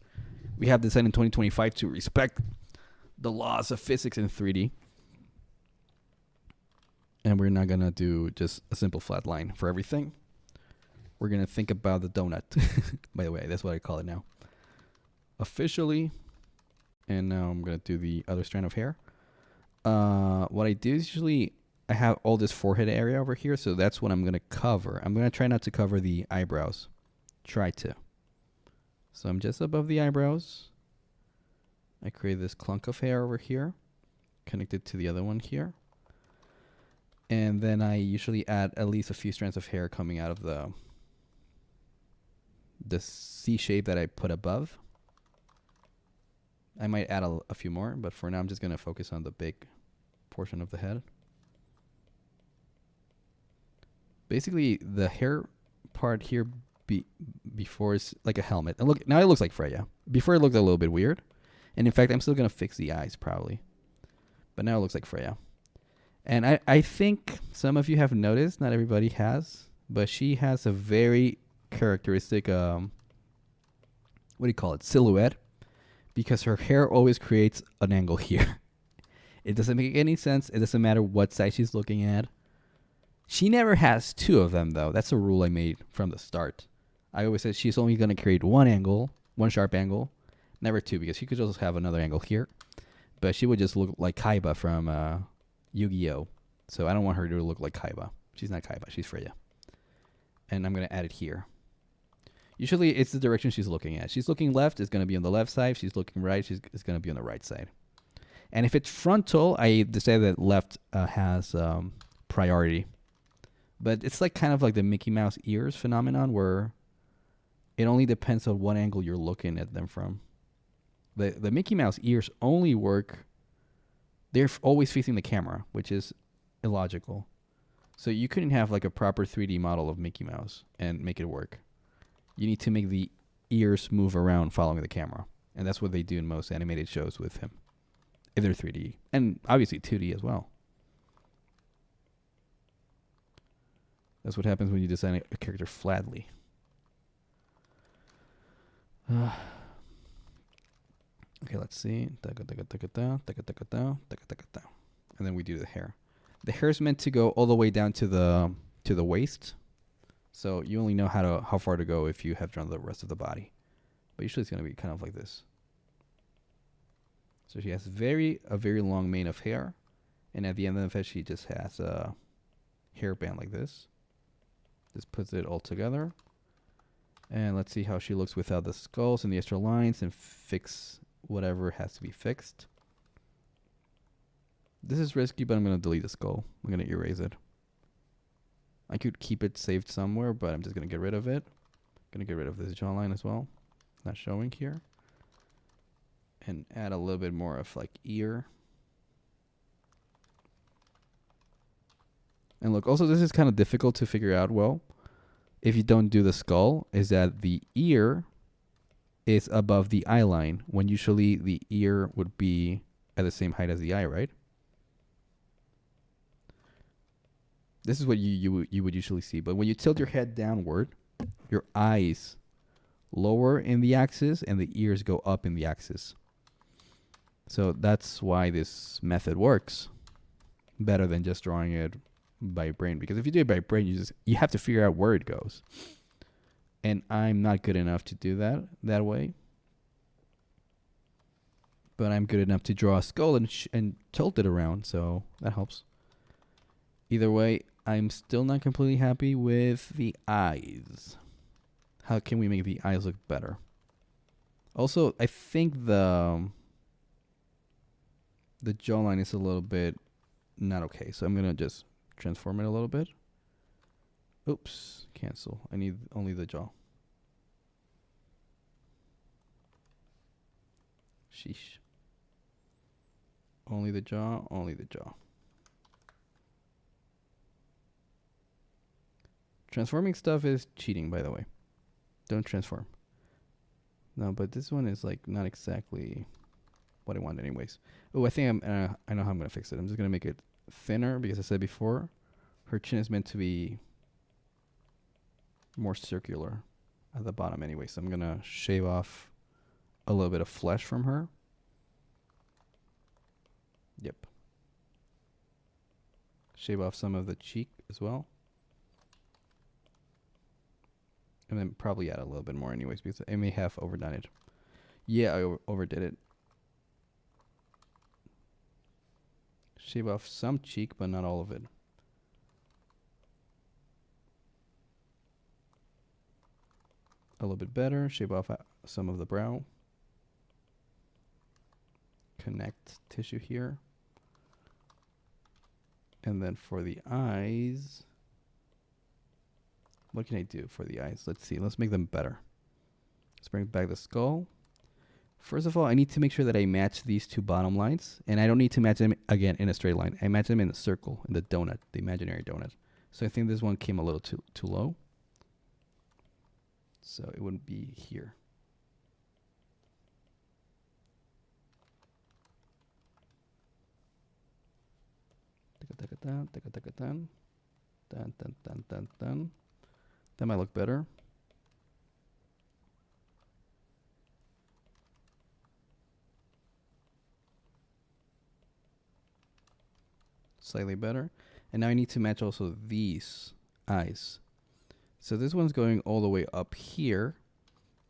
We have decided in 2025 to respect the laws of physics in 3D. And we're not going to do just a simple flat line for everything. We're going to think about the donut. By the way, that's what I call it now. Officially. And now I'm going to do the other strand of hair. What I do is usually I have all this forehead area over here, so that's what I'm going to cover. I'm going to try not to cover the eyebrows. Try to. So I'm just above the eyebrows. I create this clunk of hair over here, connected to the other one here. And then I usually add at least a few strands of hair coming out of the C shape that I put above. I might add a few more, but for now I'm just going to focus on the big portion of the head. Basically, the hair part here before is like a helmet. And look, now it looks like Freya. Before it looked a little bit weird. And in fact, I'm still going to fix the eyes probably. But now it looks like Freya. And I think some of you have noticed, not everybody has, but she has a very characteristic, what do you call it, silhouette. Because her hair always creates an angle here. It doesn't make any sense. It doesn't matter what side she's looking at. She never has two of them, though. That's a rule I made from the start. I always said she's only going to create one angle, one sharp angle, never two, because she could just have another angle here. But she would just look like Kaiba from Yu-Gi-Oh! So I don't want her to look like Kaiba. She's not Kaiba. She's Freya. And I'm going to add it here. Usually it's the direction she's looking at. She's looking left, it's going to be on the left side. If she's looking right, it's going to be on the right side. And if it's frontal, I decided that left has priority. But it's like kind of like the Mickey Mouse ears phenomenon where it only depends on what angle you're looking at them from. The Mickey Mouse ears only work, they're always facing the camera, which is illogical. So you couldn't have like a proper 3D model of Mickey Mouse and make it work. You need to make the ears move around following the camera. And that's what they do in most animated shows with him. if they're 3D, and obviously 2D as well. That's what happens when you design a character flatly. Okay, let's see. And then we do the hair. The hair is meant to go all the way down to the waist. So you only know how far to go if you have drawn the rest of the body. But usually it's going to be kind of like this. So she has a very long mane of hair, and at the end of it she just has a hairband like this. Just puts it all together. And let's see how she looks without the skulls and the extra lines, and fix whatever has to be fixed. This is risky, but I'm going to delete the skull. I'm going to erase it. I could keep it saved somewhere, but I'm just going to get rid of it. Going to get rid of this jawline as well. Not showing here. And add a little bit more of like ear. And look, also this is kind of difficult to figure out well. If you don't do the skull, is that the ear is above the eye line, when usually the ear would be at the same height as the eye, right? This is what you would usually see. But when you tilt your head downward, your eyes lower in the axis and the ears go up in the axis. So that's why this method works better than just drawing it by brain. Because if you do it by brain, you have to figure out where it goes. And I'm not good enough to do that way. But I'm good enough to draw a skull and tilt it around, so that helps. Either way, I'm still not completely happy with the eyes. How can we make the eyes look better? Also, I think the jawline is a little bit not okay, so I'm gonna just transform it a little bit. Oops, cancel. I need only the jaw. Sheesh. Only the jaw, only the jaw. Transforming stuff is cheating, by the way. Don't transform. No, but this one is like not exactly what I want anyways. Oh, I think I know how I'm going to fix it. I'm just going to make it thinner because I said before, her chin is meant to be more circular at the bottom anyway. So I'm going to shave off a little bit of flesh from her. Yep. Shave off some of the cheek as well. And then probably add a little bit more anyways because I may have overdone it. Yeah, I overdid it. Shave off some cheek, but not all of it. A little bit better. Shave off some of the brow. Connect tissue here. And then for the eyes, what can I do for the eyes? Let's see. Let's make them better. Let's bring back the skull. First of all, I need to make sure that I match these two bottom lines. And I don't need to match them, again, in a straight line. I match them in a circle, in the donut, the imaginary donut. So I think this one came a little too low. So it wouldn't be here. That might look better. Slightly better. And now I need to match also these eyes. So this one's going all the way up here,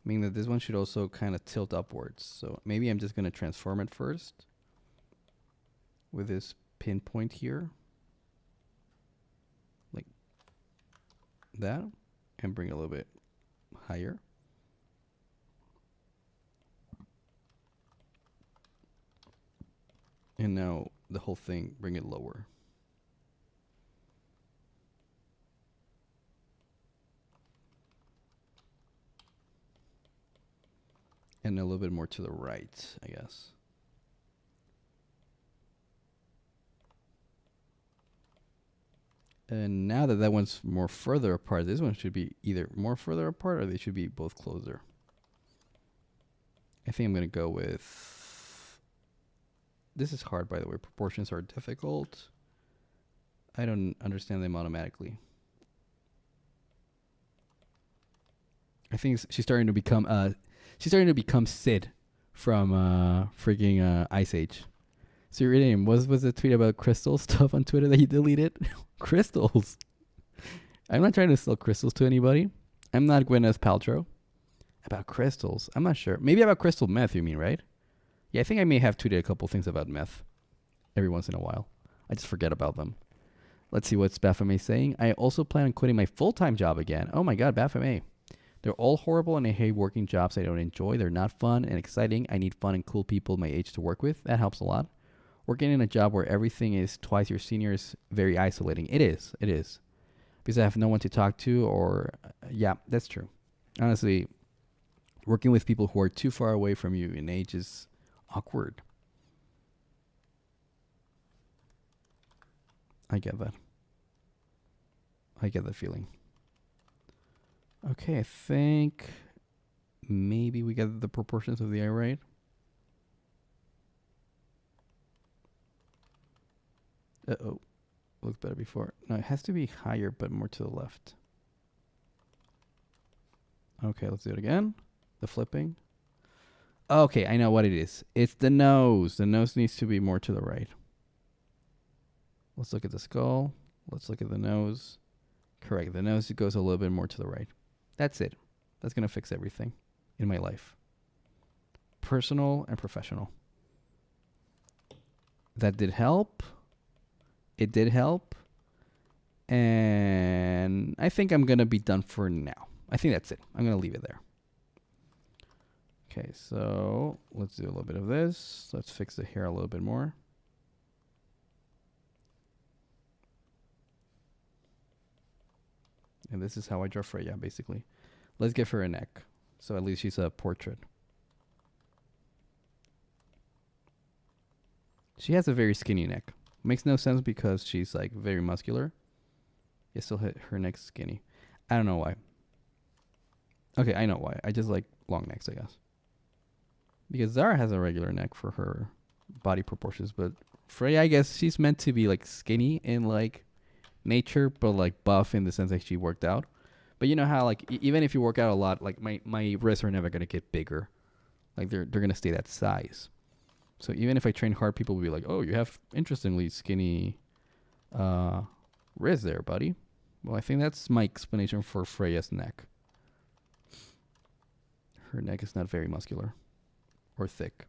meaning that this one should also kind of tilt upwards. So maybe I'm just going to transform it first with this pinpoint here, like that, and bring it a little bit higher. And now the whole thing, bring it lower. And a little bit more to the right, I guess. And now that one's more further apart, this one should be either more further apart or they should be both closer. I think I'm going to go with This is hard, by the way. Proportions are difficult. I don't understand them automatically. I think she's starting to become Sid from freaking Ice Age. So Uranium, was the tweet about crystal stuff on Twitter that you deleted? Crystals. I'm not trying to sell crystals to anybody. I'm not Gwyneth Paltrow. About crystals, I'm not sure. Maybe about crystal meth, you mean, right? Yeah, I think I may have tweeted a couple things about meth every once in a while. I just forget about them. Let's see what's Baphomet saying. I also plan on quitting my full-time job again. Oh my god, Baphomet. They're all horrible and I hate working jobs I don't enjoy. They're not fun and exciting. I need fun and cool people my age to work with. That helps a lot. Working in a job where everything is twice your senior is very isolating. It is. Because I have no one to talk to or... yeah, that's true. Honestly, working with people who are too far away from you in age is awkward. I get that. I get that feeling. Okay, I think maybe we get the proportions of the eye right. Uh-oh. Looked better before. No, it has to be higher, but more to the left. Okay, let's do it again. The flipping. Okay, I know what it is. It's the nose. The nose needs to be more to the right. Let's look at the skull. Let's look at the nose. Correct. The nose goes a little bit more to the right. That's it. That's going to fix everything in my life. Personal and professional. That did help. It did help. And I think I'm going to be done for now. I think that's it. I'm going to leave it there. Okay, so let's do a little bit of this. Let's fix the hair a little bit more. And this is how I draw Freya, basically. Let's give her a neck. So at least she's a portrait. She has a very skinny neck. Makes no sense because she's like very muscular. Yet still her neck's skinny. I don't know why. Okay, I know why. I just like long necks, I guess. Because Zara has a regular neck for her body proportions. But Freya, I guess she's meant to be like skinny in like nature, but like buff in the sense that she worked out. But you know how like even if you work out a lot, like my wrists are never gonna get bigger. Like they're gonna stay that size. So even if I train hard, people will be like, "Oh, you have interestingly skinny wrists there, buddy." Well, I think that's my explanation for Freya's neck. Her neck is not very muscular or thick.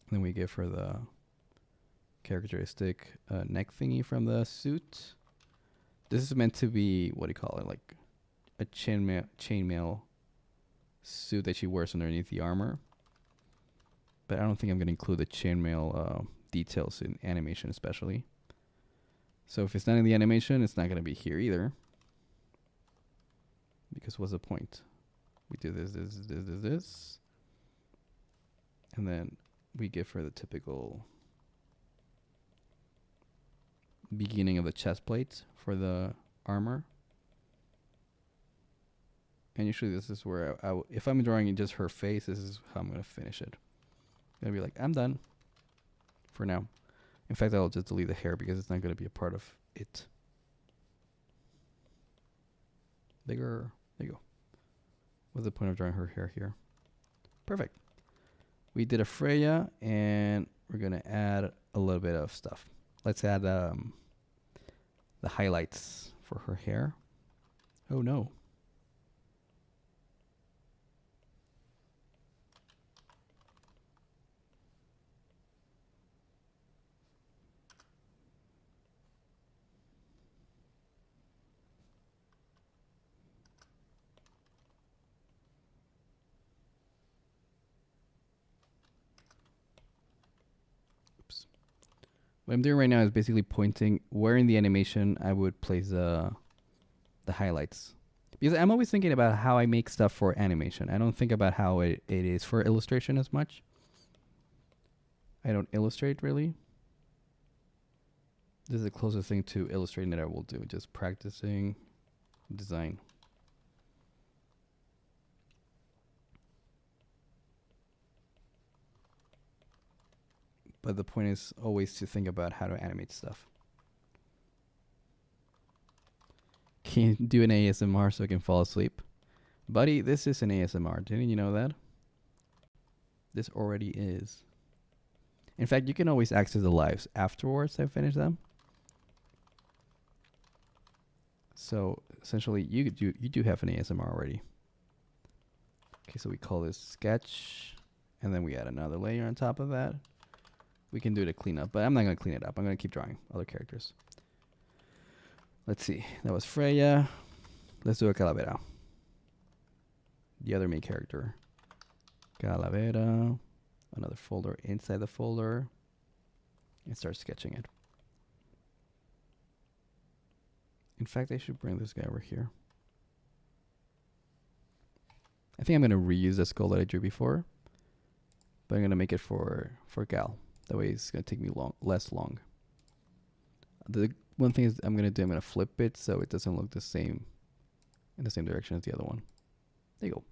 And then we give her the characteristic neck thingy from the suit. This is meant to be, what do you call it, like a chainmail suit that she wears underneath the armor. But I don't think I'm going to include the chainmail details in animation especially. So if it's not in the animation, it's not going to be here either. Because what's the point? We do this. And then we give her the typical beginning of the chest plate for the armor. And usually this is where if I'm drawing in just her face, this is how I'm going to finish it. I'm going to be like, I'm done for now. In fact, I'll just delete the hair because it's not going to be a part of it. Bigger. There you go. What's the point of drawing her hair here? Perfect. We did a Freya, and we're going to add a little bit of stuff. Let's add the highlights for her hair. Oh, no. What I'm doing right now is basically pointing where in the animation I would place the highlights. Because I'm always thinking about how I make stuff for animation. I don't think about how it is for illustration as much. I don't illustrate really. This is the closest thing to illustrating that I will do. Just practicing design. But the point is always to think about how to animate stuff. Can you do an ASMR so I can fall asleep? Buddy, this is an ASMR. Didn't you know that? This already is. In fact, you can always access the lives afterwards I finish them. So essentially, you do have an ASMR already. Okay, so we call this sketch, and then we add another layer on top of that. We can do the cleanup, but I'm not going to clean it up. I'm going to keep drawing other characters. Let's see. That was Freya. Let's do a Calavera. The other main character. Calavera. Another folder inside the folder. And start sketching it. In fact, I should bring this guy over here. I think I'm going to reuse the skull that I drew before. But I'm going to make it for Gal. That way it's going to take me less long. The one thing is I'm going to flip it so it doesn't look the same in the same direction as the other one. There you go.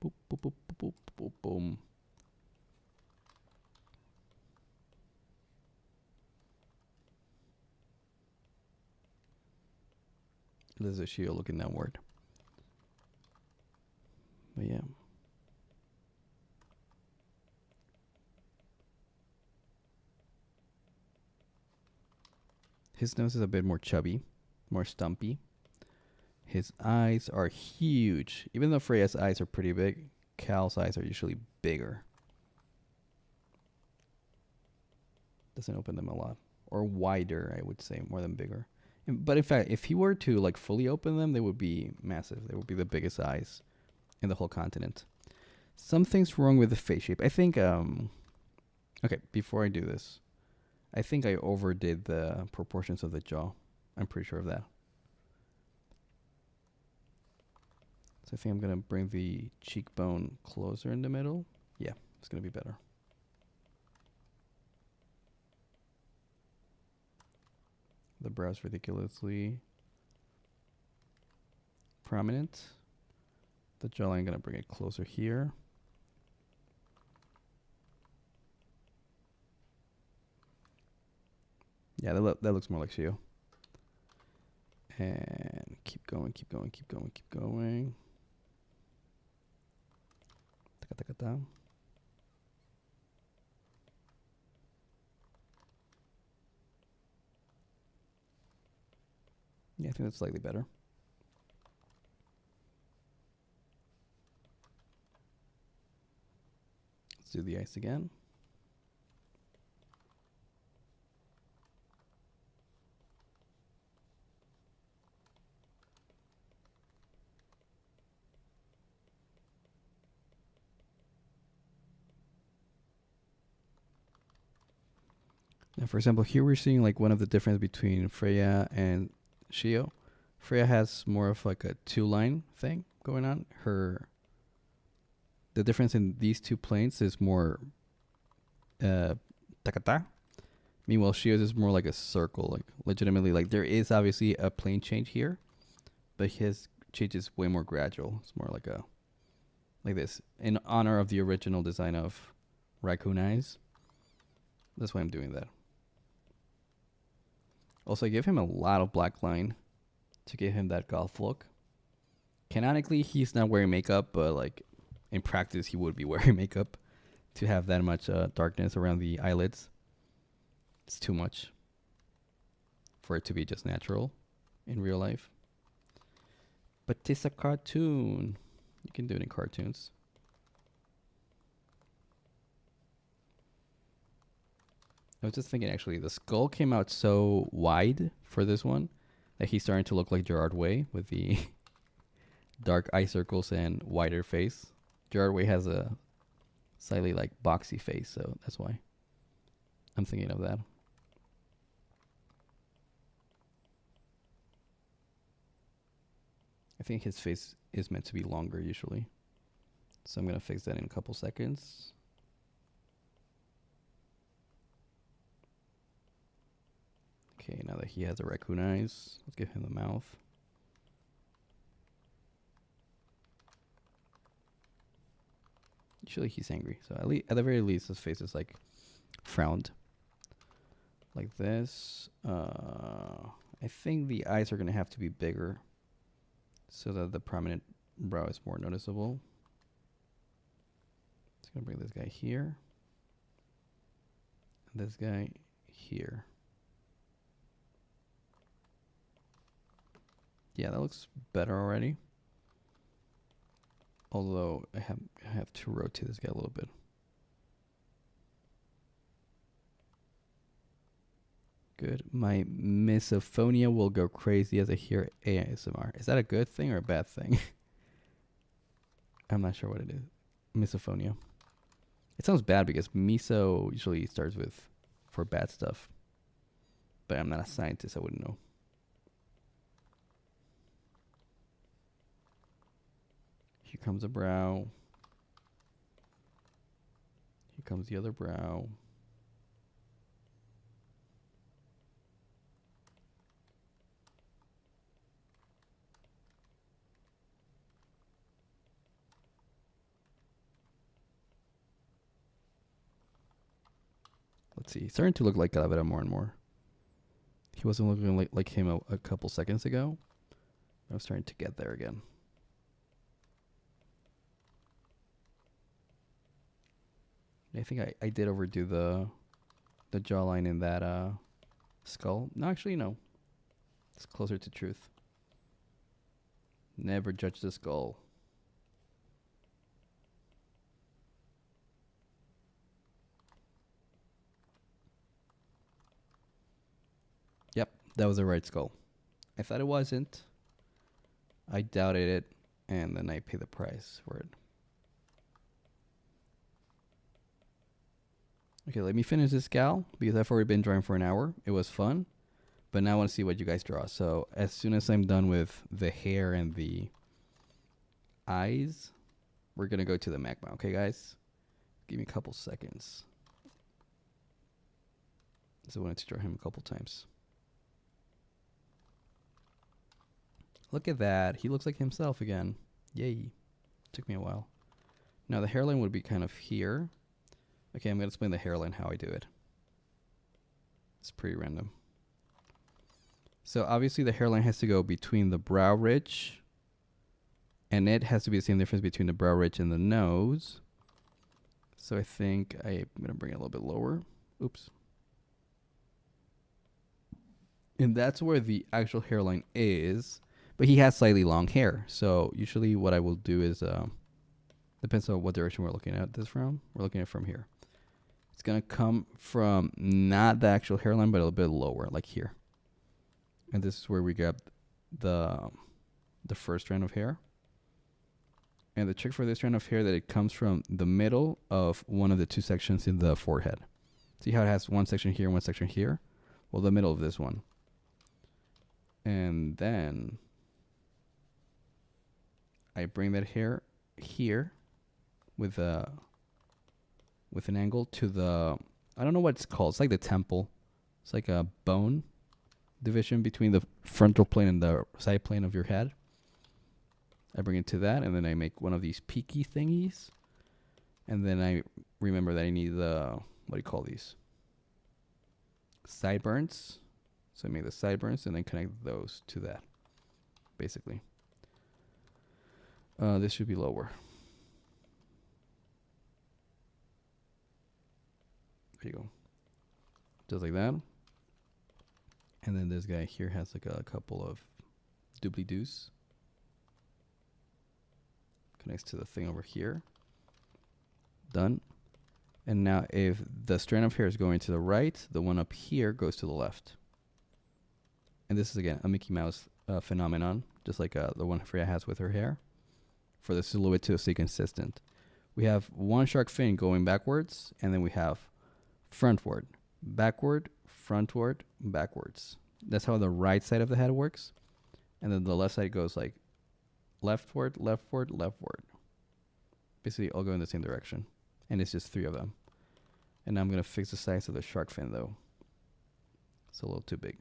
Boop, boop, boop, boop, boop, boop, boom. There's a shield looking downward. But yeah. His nose is a bit more chubby, more stumpy. His eyes are huge. Even though Freya's eyes are pretty big, Cal's eyes are usually bigger. Doesn't open them a lot. Or wider, I would say, more than bigger. But in fact, if he were to like fully open them, they would be massive. They would be the biggest eyes in the whole continent. Something's wrong with the face shape. I think, okay, before I do this, I think I overdid the proportions of the jaw. I'm pretty sure of that. So I think I'm going to bring the cheekbone closer in the middle. Yeah, it's going to be better. The brow's ridiculously prominent. The jawline, I'm going to bring it closer here. Yeah, that looks more like Shio. And keep going, keep going, keep going, keep going. Ta-ta-ta-ta. Yeah, I think that's slightly better. Let's do the ice again. Now, for example, here we're seeing like one of the difference between Freya and Shio. Freya has more of like a two-line thing going on. The difference in these two planes is more takata. Meanwhile, Shio's is more like a circle, like legitimately. Like there is obviously a plane change here, but his change is way more gradual. It's more like this in honor of the original design of Raccoon Eyes. That's why I'm doing that. Also, I give him a lot of black line to give him that goth look. Canonically, he's not wearing makeup, but like in practice, he would be wearing makeup to have that much darkness around the eyelids. It's too much for it to be just natural in real life. But it's a cartoon. You can do it in cartoons. I was just thinking, actually, the skull came out so wide for this one that he's starting to look like Gerard Way with the dark eye circles and wider face. Gerard Way has a slightly like boxy face, so that's why I'm thinking of that. I think his face is meant to be longer usually. So I'm going to fix that in a couple seconds. Okay, now that he has the raccoon eyes, let's give him the mouth. Usually he's angry, so at the very least his face is like frowned. Like this. I think the eyes are going to have to be bigger so that the prominent brow is more noticeable. Just going to bring this guy here. And this guy here. Yeah, that looks better already. Although I have to rotate this guy a little bit. Good. My misophonia will go crazy as I hear ASMR. Is that a good thing or a bad thing? I'm not sure what it is. Misophonia. It sounds bad because miso usually starts with for bad stuff. But I'm not a scientist, I wouldn't know. Here comes a brow. Here comes the other brow. Let's see. He's starting to look like Calavera more and more. He wasn't looking like him a couple seconds ago. I was starting to get there again. I think I did overdo the jawline in that skull. No, actually, no. It's closer to truth. Never judge the skull. Yep, that was the right skull. I thought it wasn't. I doubted it, and then I paid the price for it. Okay, let me finish this gal, because I've already been drawing for an hour. It was fun, but now I want to see what you guys draw. So as soon as I'm done with the hair and the eyes, we're going to go to the magma. Okay, guys? Give me a couple seconds. So I wanted to draw him a couple times. Look at that. He looks like himself again. Yay. Took me a while. Now the hairline would be kind of here. Okay, I'm going to explain the hairline, how I do it. It's pretty random. So obviously the hairline has to go between the brow ridge, and it has to be the same difference between the brow ridge and the nose. So I think I'm going to bring it a little bit lower. Oops. And that's where the actual hairline is, but he has slightly long hair. So usually what I will do is, depends on what direction we're looking at this from. We're looking at it from here. It's going to come from not the actual hairline, but a little bit lower, like here. And this is where we get the first strand of hair. And the trick for this strand of hair that it comes from the middle of one of the two sections in the forehead. See how it has one section here and one section here? Well, the middle of this one. And then I bring that hair here with an angle to the, I don't know what it's called. It's like the temple. It's like a bone division between the frontal plane and the side plane of your head. I bring it to that, and then I make one of these peaky thingies. And then I remember that I need the, what do you call these? Sideburns. So I make the sideburns and then connect those to that, basically. This should be lower. There you go. Just like that. And then this guy here has like a couple of doobly-doos. Connects to the thing over here. Done. And now if the strand of hair is going to the right, the one up here goes to the left. And this is, again, a Mickey Mouse phenomenon, just like the one Freya has with her hair, for the silhouette to stay consistent. We have one shark fin going backwards, and then we have frontward, backward, frontward, backwards. That's how the right side of the head works. And then the left side goes like leftward, leftward, leftward. Basically all go in the same direction. And it's just 3 of them. And now I'm going to fix the size of the shark fin, though. It's a little too big.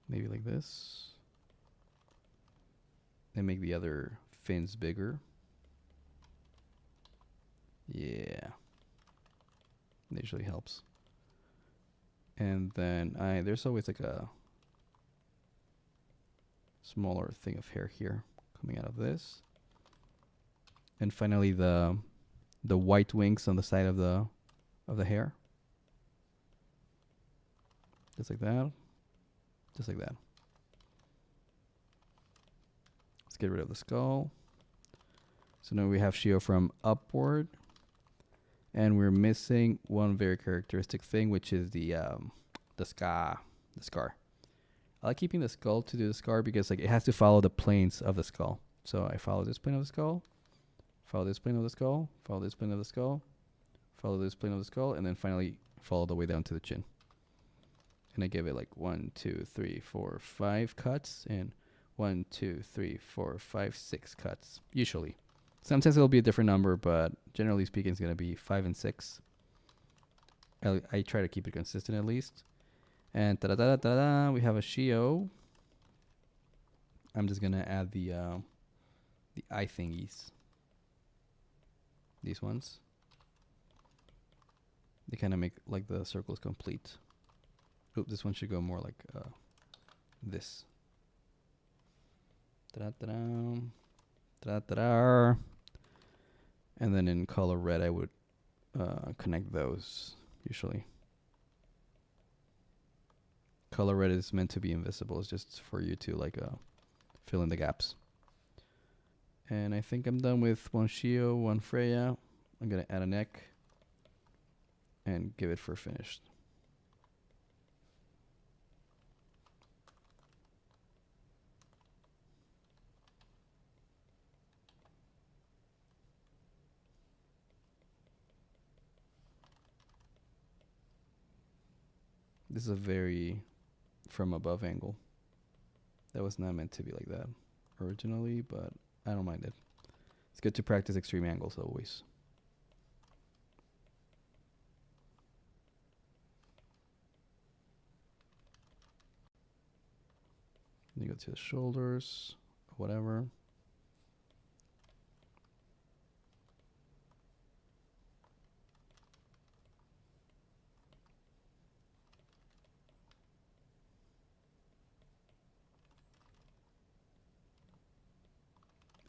Maybe like this. And make the other fins bigger. Yeah. That usually helps. And then there's always like a smaller thing of hair here coming out of this. And finally the white wings on the side of the hair. Just like that. Just like that. Let's get rid of the skull. So now we have Shio from Upward. And we're missing one very characteristic thing, which is the scar. I like keeping the skull to do the scar because like it has to follow the planes of the skull. So I follow this plane of the skull, follow this plane of the skull, follow this plane of the skull, follow this plane of the skull, and then finally follow the way down to the chin. And I give it like 1, 2, 3, 4, 5 cuts, and 1, 2, 3, 4, 5, 6 cuts. Usually. Sometimes it'll be a different number, but generally speaking, it's going to be 5 and 6. I try to keep it consistent at least. And we have a Shio. I'm just going to add the eye thingies. These ones. They kind of make like the circles complete. Oop, this one should go more like this. And then in color red, I would connect those usually. Color red is meant to be invisible. It's just for you to like fill in the gaps. And I think I'm done with one Shio, one Freya. I'm going to add a neck and give it for finished. This is a very from above angle. That was not meant to be like that originally, but I don't mind it. It's good to practice extreme angles always. You go to the shoulders, whatever.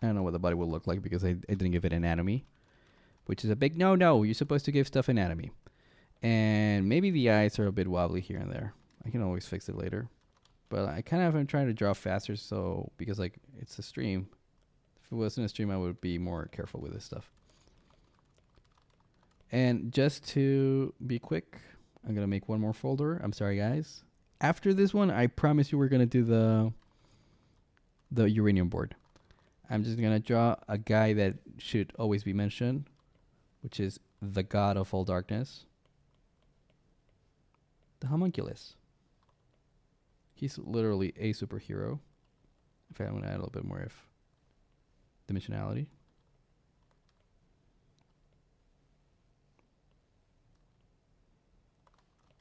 I don't know what the body will look like because I didn't give it anatomy, which is a big no. You're supposed to give stuff anatomy. And maybe the eyes are a bit wobbly here and there. I can always fix it later. But I kind of am trying to draw faster, so because like it's a stream. If it wasn't a stream, I would be more careful with this stuff. And just to be quick, I'm going to make one more folder. I'm sorry, guys. After this one, I promise you we're going to do the uranium board. I'm just going to draw a guy that should always be mentioned, which is the god of all darkness. The homunculus. He's literally a superhero. In fact, I'm going to add a little bit more of dimensionality.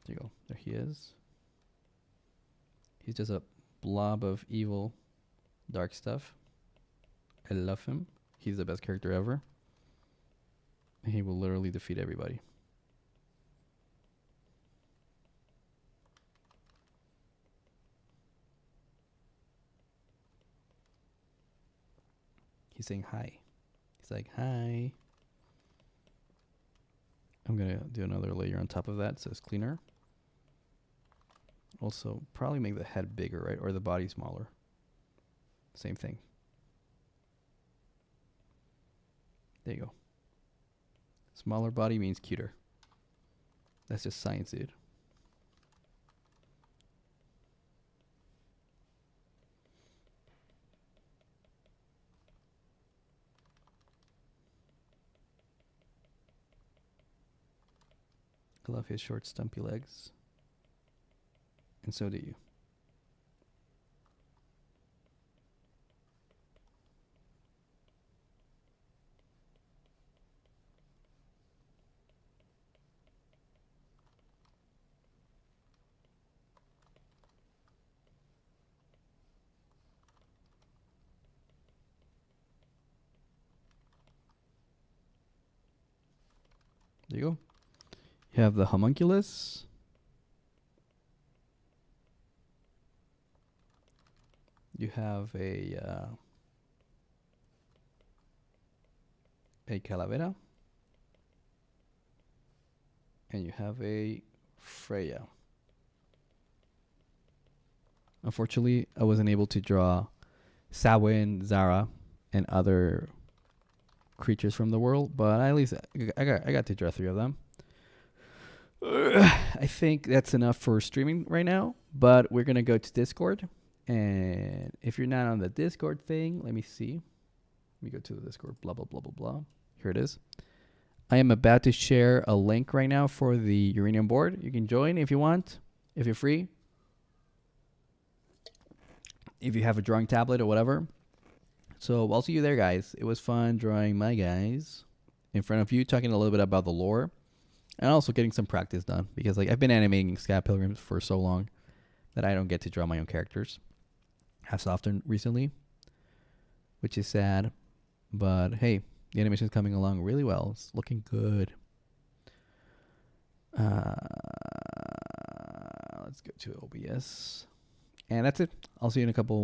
There you go. There he is. He's just a blob of evil, dark stuff. I love him. He's the best character ever. He will literally defeat everybody. He's saying hi. He's like, hi. I'm going to do another layer on top of that so it's cleaner. Also, probably make the head bigger, right? Or the body smaller. Same thing. There you go. Smaller body means cuter. That's just science, dude. I love his short, stumpy legs. And so do you. There you go. You have the homunculus. You have a calavera. And you have a Freya. Unfortunately, I wasn't able to draw Samhain, Zara, and other creatures from the world, but at least I got to draw 3 of them. I think that's enough for streaming right now, but we're gonna go to Discord, and if you're not on the Discord thing, let me see. Let me go to the Discord. Blah blah blah blah blah. Here it is. I am about to share a link right now for the Uranium board. You can join if you want, if you're free. If you have a drawing tablet or whatever. So I'll see you there, guys. It was fun drawing my guys in front of you, talking a little bit about the lore, and also getting some practice done. Because like I've been animating Scott Pilgrim for so long that I don't get to draw my own characters as often recently, which is sad. But hey, the animation is coming along really well. It's looking good. Let's go to OBS. And that's it. I'll see you in a couple